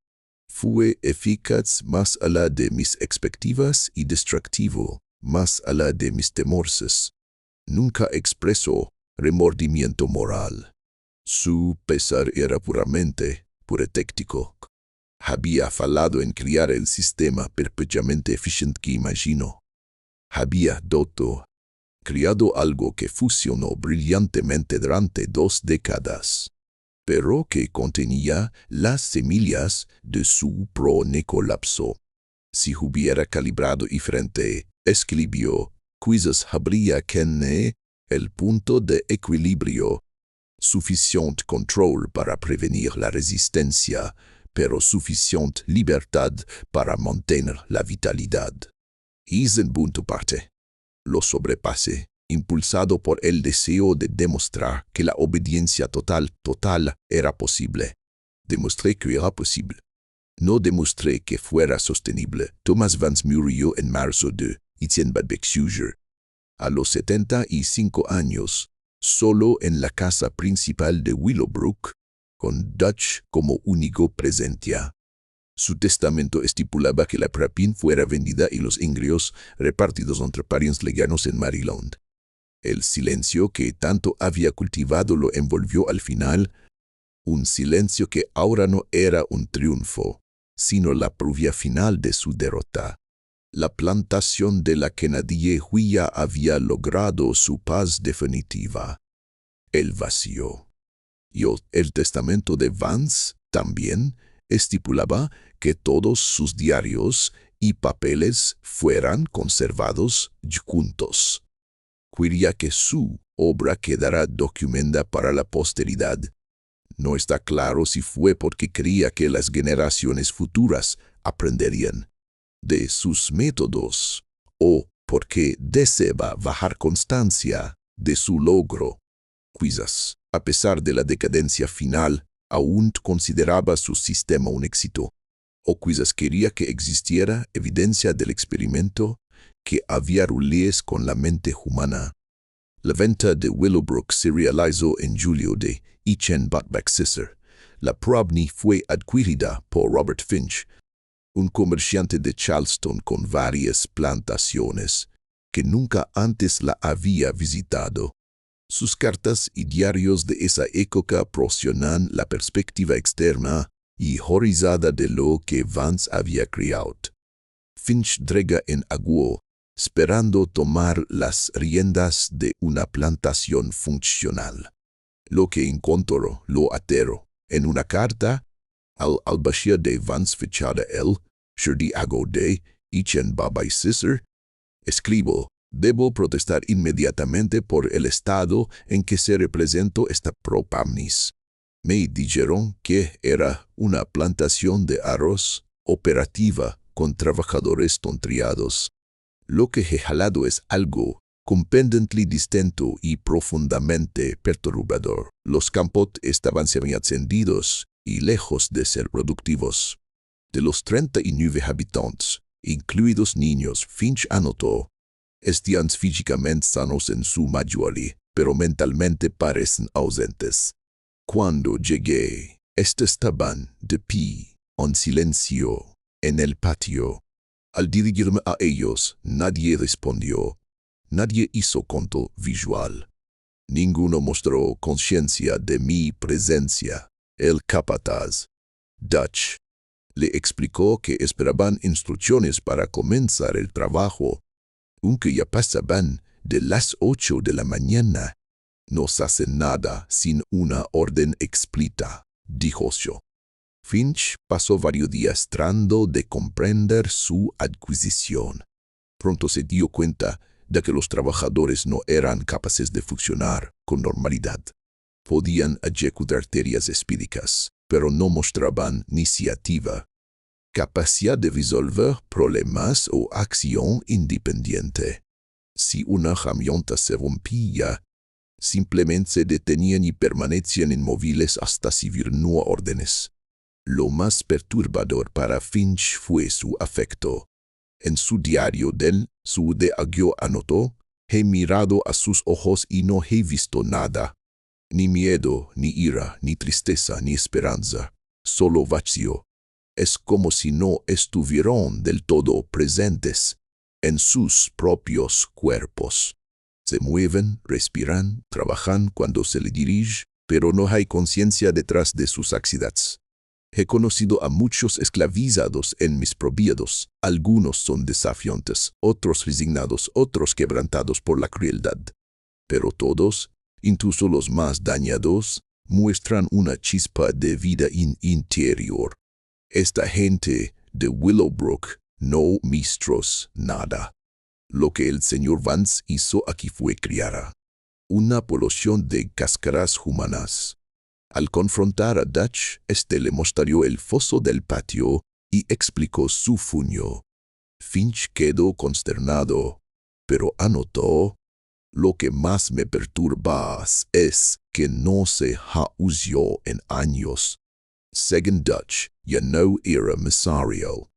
Speaker 1: Fue eficaz más allá de mis expectativas y distractivo más allá de mis temores. Nunca expresó remordimiento moral. Su pesar era puramente puretéctico. Había fallado en crear el sistema perpetuamente eficiente que imaginó. Había creado algo que funcionó brillantemente durante 2 décadas, pero que contenía las semillas de su colapso. Si hubiera calibrado diferente, escribió, quizás habría que el punto de equilibrio. suficiente control para prevenir la resistencia, pero suficiente libertad para mantener la vitalidad. Y en punto parte, lo sobrepasé, impulsado por el deseo de demostrar que la obediencia total era posible. Demostré que era posible. No demostré que fuera sostenible. Thomas Vance murió en marzo de 1918. A los 75 años, solo en la casa principal de Willowbrook, con Dutch como único presencia. Su testamento estipulaba que la propina fuera vendida y los ingresos repartidos entre parientes lejanos en Maryland. El silencio que tanto había cultivado lo envolvió al final, un silencio que ahora no era un triunfo, sino la prueba final de su derrota. La plantación de la que nadie huía había logrado su paz definitiva. El vacío. El testamento de Vance también estipulaba que todos sus diarios y papeles fueran conservados juntos. Quería que su obra quedara documentada para la posteridad. No está claro si fue porque creía que las generaciones futuras aprenderían de sus métodos o porque deseaba bajar constancia de su logro. Quizás, a pesar de la decadencia final, aún consideraba su sistema un éxito, o quizás quería que existiera evidencia del experimento que había rulés con la mente humana. La venta de Willowbrook se realizó en julio de 1926. La propiedad fue adquirida por Robert Finch, un comerciante de Charleston con varias plantaciones, que nunca antes la había visitado. Sus cartas y diarios de esa época proporcionan la perspectiva externa y horrorizada de lo que Vance había creado. Finch drega en Agua, esperando tomar las riendas de una plantación funcional. Lo que encontró lo aterró. En una carta al albacea de Vance fechada el 3 de agosto de 1926, escribo: debo protestar inmediatamente por el estado en que se representó esta propiedad. Me dijeron que era una plantación de arroz operativa con trabajadores tonteados. Lo que he jalado es algo completamente distinto y profundamente perturbador. Los campos estaban semi-encendidos y lejos de ser productivos. De los 39 habitantes, incluidos niños, Finch anotó: están físicamente sanos en su mayoría, pero mentalmente parecen ausentes. Cuando llegué, estaban de pie, en silencio, en el patio. Al dirigirme a ellos, nadie respondió. Nadie hizo contacto visual. Ninguno mostró conciencia de mi presencia. El capataz, Dutch, le explicó que esperaban instrucciones para comenzar el trabajo, aunque ya pasaban de las 8 de la mañana. No se hace nada sin una orden explícita, dijo yo. Finch pasó varios días tratando de comprender su adquisición. Pronto se dio cuenta de que los trabajadores no eran capaces de funcionar con normalidad. Podían ejecutar tareas específicas, pero no mostraban iniciativa, capacidad de resolver problemas o acción independiente. Si una herramienta se rompía, simplemente se detenían y permanecían inmóviles hasta recibir nuevas órdenes. Lo más perturbador para Finch fue su afecto. En su diario de Agio anotó: he mirado a sus ojos y no he visto nada. Ni miedo, ni ira, ni tristeza, ni esperanza. Solo vacío. Es como si no estuvieran del todo presentes en sus propios cuerpos. Se mueven, respiran, trabajan cuando se les dirige, pero no hay conciencia detrás de sus actividades. He conocido a muchos esclavizados en mis propiedades. Algunos son desafiantes, otros resignados, otros quebrantados por la crueldad. Pero todos, incluso los más dañados, muestran una chispa de vida interior. Esta gente de Willowbrook no mostró nada. Lo que el señor Vance hizo aquí fue criar una población de cáscaras humanas. Al confrontar a Dutch, este le mostró el foso del patio y explicó su fuño. Finch quedó consternado, pero anotó: lo que más me perturba es que no se ha usado en años. Según Dutch, ya no era necesario.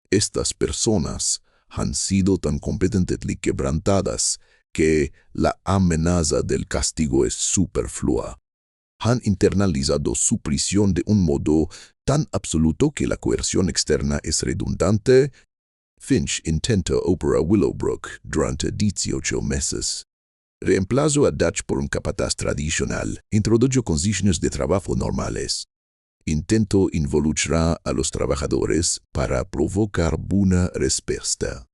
Speaker 1: Estas personas han sido tan completamente quebrantadas que la amenaza del castigo es superflua. Han internalizado su prisión de un modo tan absoluto que la coerción externa es redundante. Finch intentó operar Willowbrook durante 18 meses. Reemplazó a Dutch por un capataz tradicional, introdujo condiciones de trabajo normales. Intentó involucrar a los trabajadores para provocar una respuesta.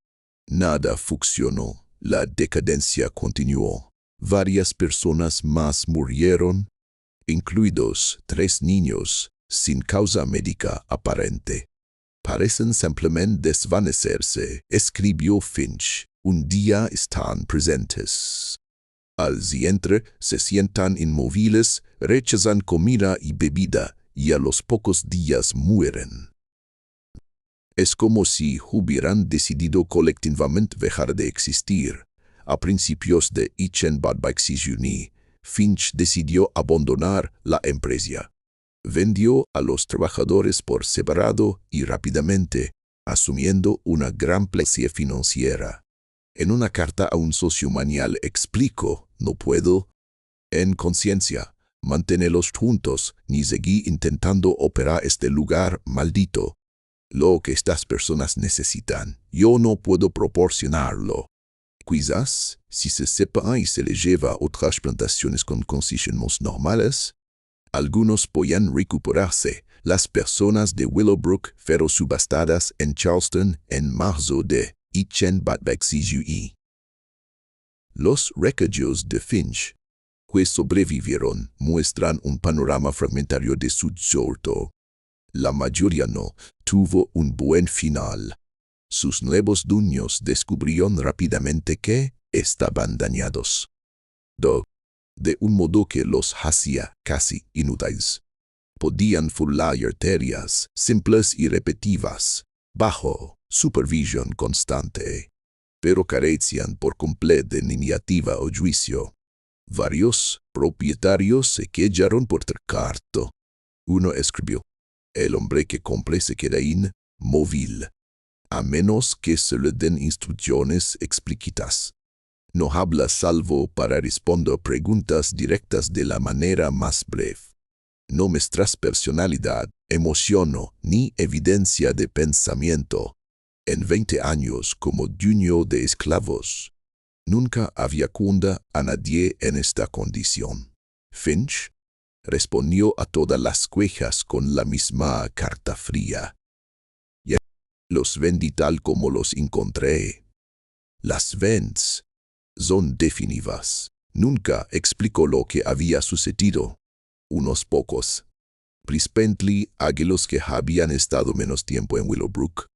Speaker 1: Nada funcionó. La decadencia continuó. Varias personas más murieron, incluidos 3 niños, sin causa médica aparente. Parecen simplemente desvanecerse, escribió Finch. Un día están presentes. Al siguiente se sientan inmóviles, rechazan comida y bebida, y a los pocos días mueren. Es como si hubieran decidido colectivamente dejar de existir. A principios de Juni, Finch decidió abandonar la empresa. Vendió a los trabajadores por separado y rápidamente, asumiendo una gran plesia financiera. En una carta a un socio manual explicó: no puedo, en conciencia, mantenerlos juntos, ni seguir intentando operar este lugar maldito. Lo que estas personas necesitan, yo no puedo proporcionarlo. Quizás, si se sepa y se le lleva a otras plantaciones con condiciones normales, algunos podrían recuperarse. Las personas de Willowbrook fueron subastadas en Charleston en marzo de 1961. Los recaudos de Finch, que sobrevivieron, muestran un panorama fragmentario de su sorto. La mayoría no tuvo un buen final. Sus nuevos dueños descubrieron rápidamente que estaban dañados. De un modo que los hacía casi inútiles. Podían furlar arterias simples y repetitivas, bajo supervisión constante, pero carecían por completo de iniciativa o juicio. Varios propietarios se quejaron por carto. Uno escribió: el hombre que compre se queda inmóvil, a menos que se le den instrucciones explícitas. No habla salvo para responder preguntas directas de la manera más breve. No muestras personalidad, emoción ni evidencia de pensamiento. En 20 años como dueño de esclavos, nunca había conocido a nadie en esta condición. Finch respondió a todas las quejas con la misma carta fría. Y los vendí tal como los encontré. Las ventas son definitivas. Nunca explicó lo que había sucedido. Unos pocos, principalmente aquellos que habían estado menos tiempo en Willowbrook,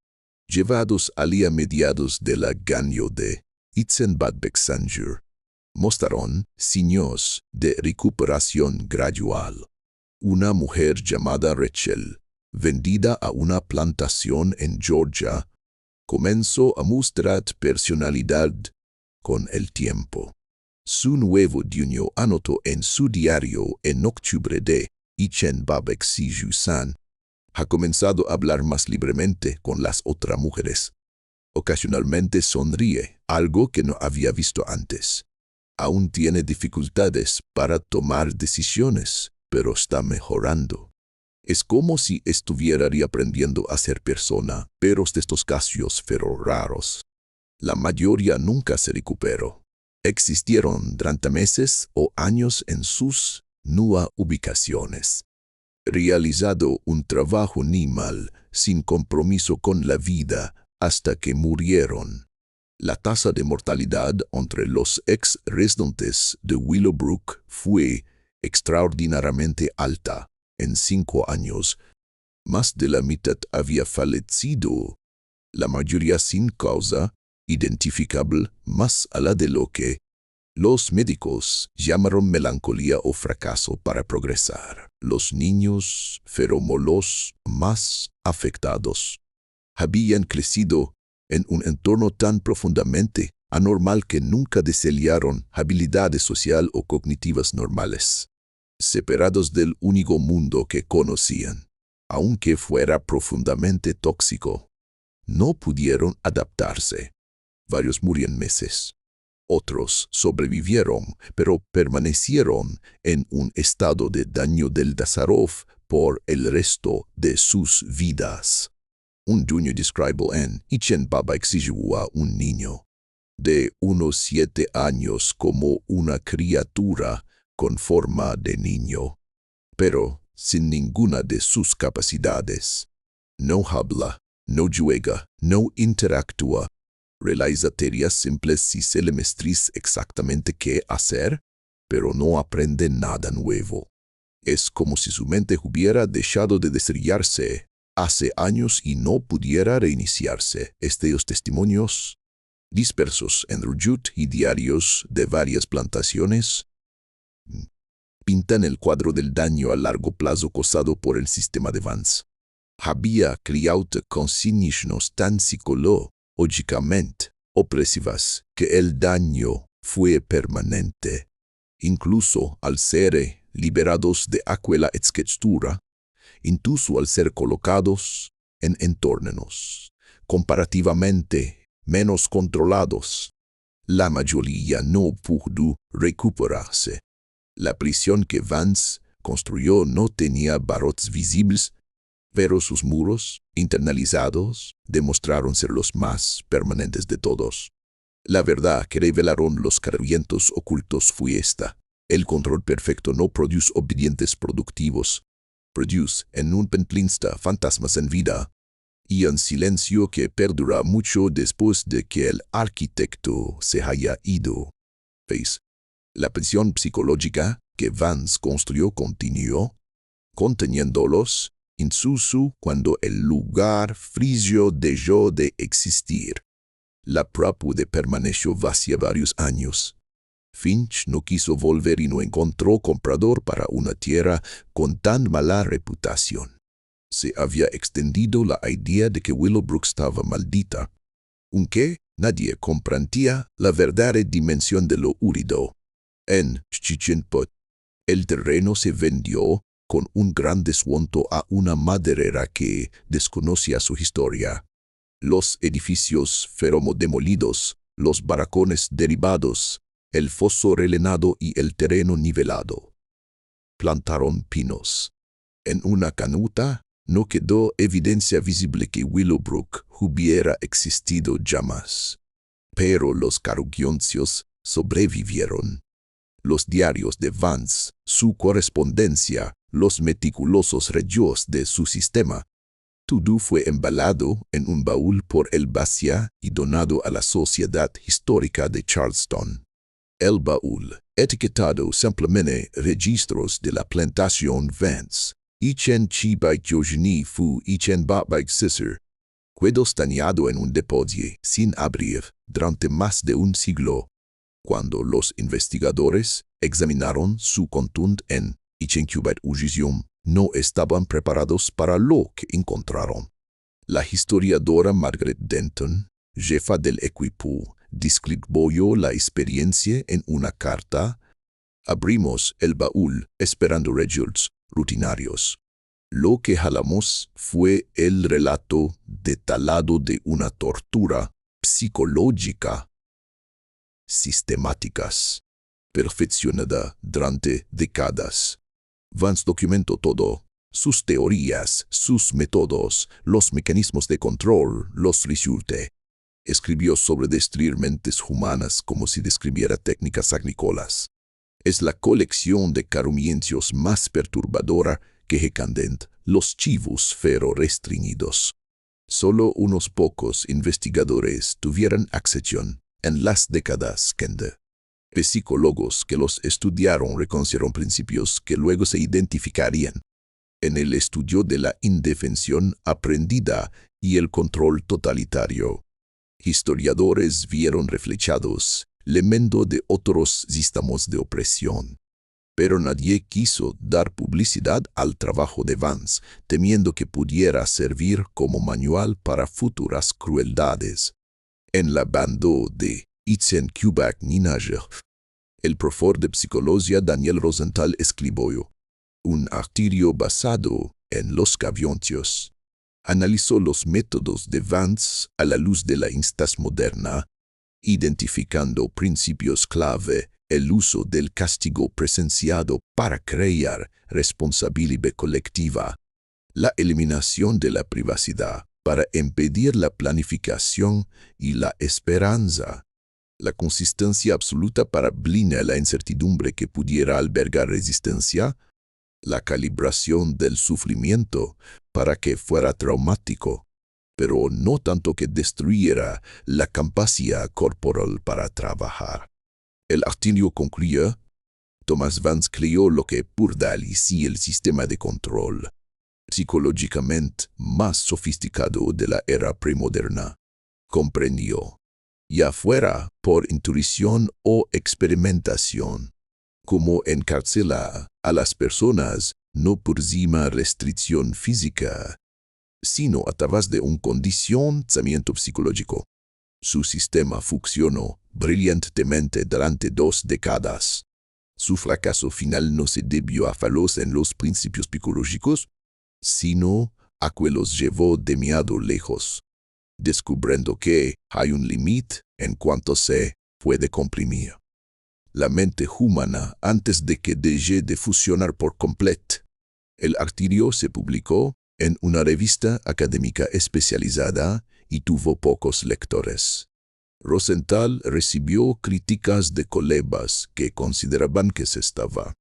Speaker 1: llevados allí a mediados de la año de Bexanger, mostraron signos de recuperación gradual. Una mujer llamada Rachel, vendida a una plantación en Georgia, comenzó a mostrar personalidad con el tiempo. Su nuevo dueño anotó en su diario en octubre de 1961, ha comenzado a hablar más libremente con las otras mujeres. Ocasionalmente sonríe, algo que no había visto antes. Aún tiene dificultades para tomar decisiones, pero está mejorando. Es como si estuviera reaprendiendo a ser persona, pero estos casos fueron raros. La mayoría nunca se recuperó. Existieron durante meses o años en sus nuevas ubicaciones. Realizado un trabajo animal sin compromiso con la vida hasta que murieron. La tasa de mortalidad entre los ex-residentes de Willowbrook fue extraordinariamente alta. En 5 años, más de la mitad había fallecido, la mayoría sin causa identificable más allá de lo que Los médicos llamaron melancolía o fracaso para progresar. Los niños fueron los más afectados. Habían crecido en un entorno tan profundamente anormal que nunca desarrollaron habilidades social o cognitivas normales. Separados del único mundo que conocían, aunque fuera profundamente tóxico, no pudieron adaptarse. Varios murieron meses. Otros sobrevivieron, pero permanecieron en un estado de daño del desarrollo por el resto de sus vidas. Un dueño describió en Ichen Baba exigió a un niño de unos 7 años como una criatura con forma de niño, pero sin ninguna de sus capacidades. No habla, no juega, no interactúa. Realiza tareas simples si se le muestra exactamente qué hacer, pero no aprende nada nuevo. Es como si su mente hubiera dejado de desarrollarse hace años y no pudiera reiniciarse. Estos testimonios, dispersos en rujut y diarios de varias plantaciones, pintan el cuadro del daño a largo plazo causado por el sistema de Vance. Había criado consignas tan psicológicamente opresivas que el daño fue permanente. Incluso al ser liberados de aquella estructura, incluso al ser colocados en entornos comparativamente menos controlados, la mayoría no pudo recuperarse. La prisión que Vance construyó no tenía barrotes visibles, pero sus muros, internalizados, demostraron ser los más permanentes de todos. La verdad que revelaron los cargamentos ocultos fue esta: el control perfecto no produce obedientes productivos, produce en un pentlinsta fantasmas en vida, y un silencio que perdura mucho después de que el arquitecto se haya ido. ¿Veis? La prisión psicológica que Vance construyó continuó, conteniéndolos, incluso cuando el lugar frío dejó de existir. La propiedad permaneció vacía varios años. Finch no quiso volver y no encontró comprador para una tierra con tan mala reputación. Se había extendido la idea de que Willowbrook estaba maldita, aunque nadie comprendía la verdadera dimensión de lo húrido. En Chichenpot, el terreno se vendió con un gran descuento a una maderera que desconocía su historia. Los edificios fueron demolidos, los barracones derribados, el foso rellenado y el terreno nivelado. Plantaron pinos. En una canuta no quedó evidencia visible que Willowbrook hubiera existido jamás. Pero los carugioncios sobrevivieron. Los diarios de Vance, su correspondencia, los meticulosos rellenos de su sistema, todo fue embalado en un baúl por el Basia y donado a la Sociedad Histórica de Charleston. El baúl, etiquetado simplemente Registros de la Plantación Vance, Ichen Chibai Yojini Fu Ichen Babai Sisser, quedó estañado en un depósito sin abrir durante más de un siglo. Cuando los investigadores examinaron su contenido en Ichen Cubat Ujisium, no estaban preparados para lo que encontraron. La historiadora Margaret Denton, jefa del equipo, describió la experiencia en una carta. Abrimos el baúl esperando resultados rutinarios. Lo que jalamos fue el relato detallado de una tortura psicológica sistemáticas, perfeccionada durante décadas. Vance documentó todo: sus teorías, sus métodos, los mecanismos de control, los resultados. Escribió sobre destruir mentes humanas como si describiera técnicas agrícolas. Es la colección de carumiencios más perturbadora que Hecandent, los chivos fero restringidos. Solo unos pocos investigadores tuvieron accesión en las décadas que psicólogos que los estudiaron reconocieron principios que luego se identificarían en el estudio de la indefensión aprendida y el control totalitario. Historiadores vieron reflejados elemento de otros sistemas de opresión. Pero nadie quiso dar publicidad al trabajo de Vance, temiendo que pudiera servir como manual para futuras crueldades. En la bando de Itzen Kubak Ninager, el profesor de psicología Daniel Rosenthal escribió un artículo basado en los caviontios. Analizó los métodos de Vance a la luz de la instancia moderna, identificando principios clave: el uso del castigo presenciado para crear responsabilidad colectiva, la eliminación de la privacidad para impedir la planificación y la esperanza, la consistencia absoluta para blindar la incertidumbre que pudiera albergar resistencia, la calibración del sufrimiento para que fuera traumático, pero no tanto que destruyera la capacidad corporal para trabajar. El artículo concluye: Thomas Vance creó lo que fortalecía el sistema de control psicológicamente más sofisticado de la era premoderna. Comprendió, ya fuera por intuición o experimentación, cómo encarcelar a las personas no por encima restricción física, sino a través de un condicionamiento psicológico. Su sistema funcionó brillantemente durante 2 décadas. Su fracaso final no se debió a fallos en los principios psicológicos, sino a que los llevó demasiado lejos, descubriendo que hay un límite en cuanto se puede comprimir la mente humana antes de que deje de funcionar por completo. El artículo se publicó en una revista académica especializada y tuvo pocos lectores. Rosenthal recibió críticas de colegas que consideraban que se estaba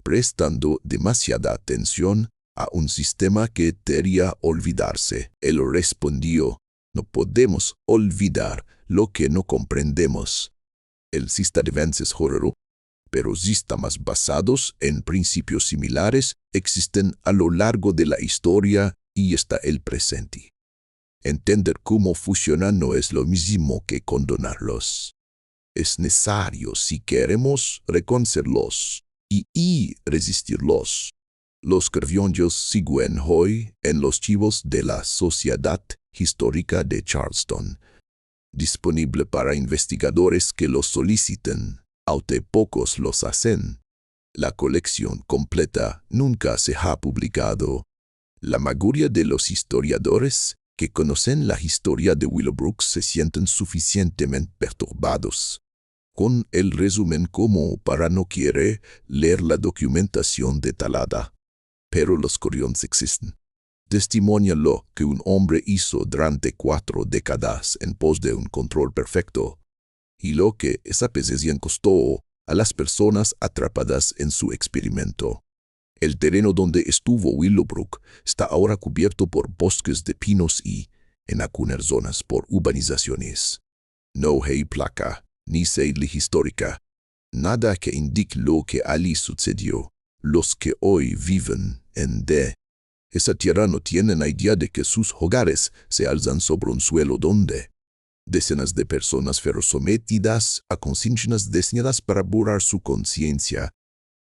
Speaker 1: prestando demasiada atención a un sistema que debería olvidarse. Él respondió: no podemos olvidar lo que no comprendemos. El sistema de Vance es horroroso, pero sistemas basados en principios similares existen a lo largo de la historia y hasta el presente. Entender cómo funcionan no es lo mismo que condonarlos. Es necesario si queremos reconocerlos y resistirlos. Los caviontios siguen hoy en los archivos de la Sociedad Histórica de Charleston, disponible para investigadores que los soliciten, aunque pocos los hacen. La colección completa nunca se ha publicado. La mayoría de los historiadores que conocen la historia de Willowbrook se sienten suficientemente perturbados con el resumen como para no querer leer la documentación detallada. Pero los curiosos existen. Testimonia lo que un hombre hizo durante 4 décadas en pos de un control perfecto, y lo que esa precisión costó a las personas atrapadas en su experimento. El terreno donde estuvo Willowbrook está ahora cubierto por bosques de pinos y, en algunas zonas, por urbanizaciones. No hay placa, ni señal histórica, nada que indique lo que allí sucedió. Los que hoy viven en esa tierra no tienen idea de que sus hogares se alzan sobre un suelo donde decenas de personas fueron sometidas a consignas diseñadas para borrar su conciencia,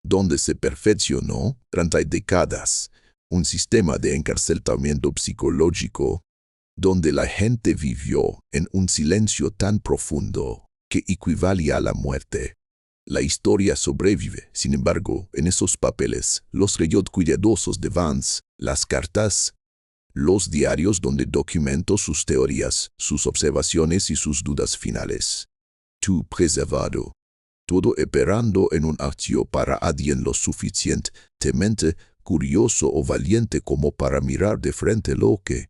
Speaker 1: donde se perfeccionó durante décadas un sistema de encarcelamiento psicológico, donde la gente vivió en un silencio tan profundo que equivalía a la muerte. La historia sobrevive, sin embargo, en esos papeles, los recuerdos cuidadosos de Vance, las cartas, los diarios donde documentó sus teorías, sus observaciones y sus dudas finales. Tú preservado, todo esperando en un archivo para alguien lo suficientemente curioso o valiente como para mirar de frente lo que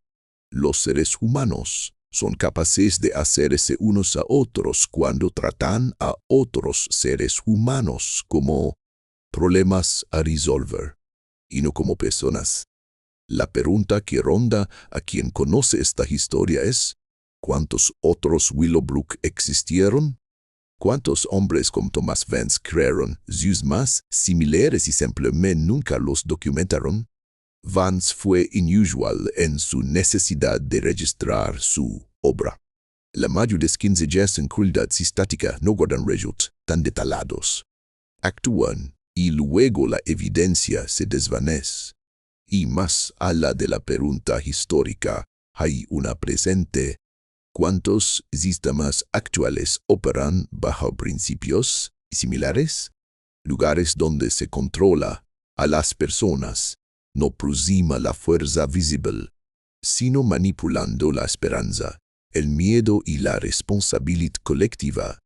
Speaker 1: los seres humanos son capaces de hacerse unos a otros cuando tratan a otros seres humanos como problemas a resolver y no como personas. La pregunta que ronda a quien conoce esta historia es: ¿cuántos otros Willowbrook existieron? ¿Cuántos hombres como Thomas Vance crearon sus más similares y simplemente nunca los documentaron? Vance fue inusual en su necesidad de registrar su obra. La mayoría de quince en crueldad sistática no guardan resultados tan detallados. Actúan y luego la evidencia se desvanece. Y más allá de la pregunta histórica, hay una presente. ¿Cuántos sistemas actuales operan bajo principios similares? Lugares donde se controla a las personas, no aproxima la fuerza visible, sino manipulando la esperanza, el miedo y la responsabilidad colectiva,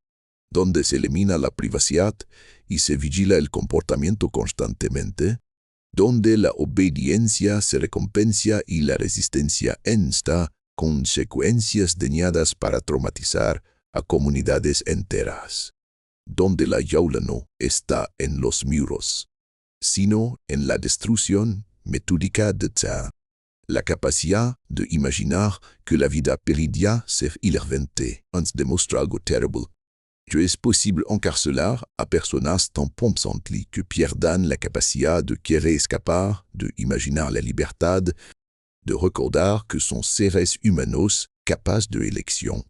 Speaker 1: donde se elimina la privacidad y se vigila el comportamiento constantemente, donde la obediencia se recompensa y la resistencia insta consecuencias dañadas para traumatizar a comunidades enteras, donde la jaula no está en los muros, sino en la destrucción metódica de la capacidad de imaginar que la vida podría ser irrelevante antes demuestra algo terrible. Que es posible encarcelar a personas tan pensantes que pierdan la capacidad de querer escapar, de imaginar la libertad, de recordar que son seres humanos capaces de elección.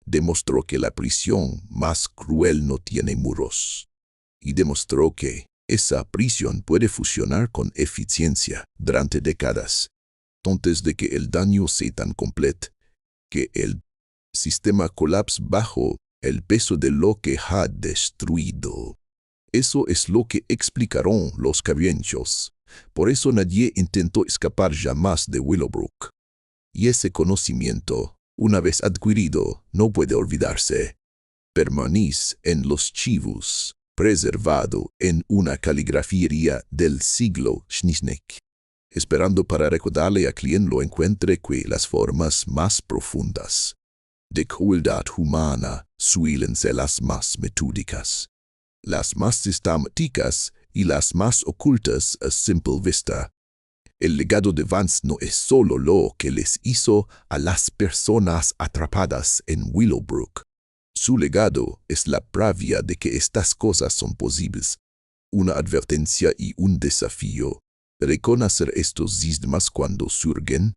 Speaker 1: Demostró que la prisión más cruel no tiene muros. Y demostró que esa prisión puede funcionar con eficiencia durante décadas, antes de que el daño sea tan completo que el sistema colapse bajo el peso de lo que ha destruido. Eso es lo que explicaron los cavienchos. Por eso nadie intentó escapar jamás de Willowbrook. Y ese conocimiento, una vez adquirido, no puede olvidarse. Permanece en los chivos, preservado en una caligrafía del siglo Schnitznik, esperando para recordarle a quien lo encuentre que las formas más profundas de crueldad humana suelen ser las más metódicas, las más sistemáticas y las más ocultas a simple vista. El legado de Vance no es solo lo que les hizo a las personas atrapadas en Willowbrook. Su legado es la prueba de que estas cosas son posibles, una advertencia y un desafío. Reconocer estos sistemas cuando surgen,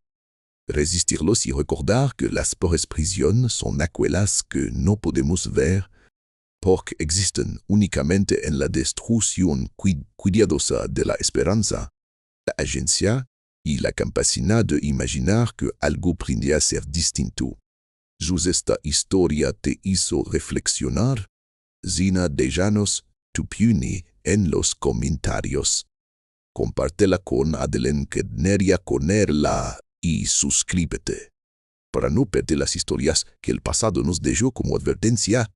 Speaker 1: resistirlos y recordar que las peores prisiones son aquellas que no podemos ver, porque existen únicamente en la destrucción cuidadosa de la esperanza, la agencia y la capacidad de imaginar que algo podría ser distinto. Esta historia te hizo reflexionar. Zina, déjanos tu opinión en los comentarios. Compártela con Adeline que quería ponerla y suscríbete para no perder las historias que el pasado nos dejó como advertencia.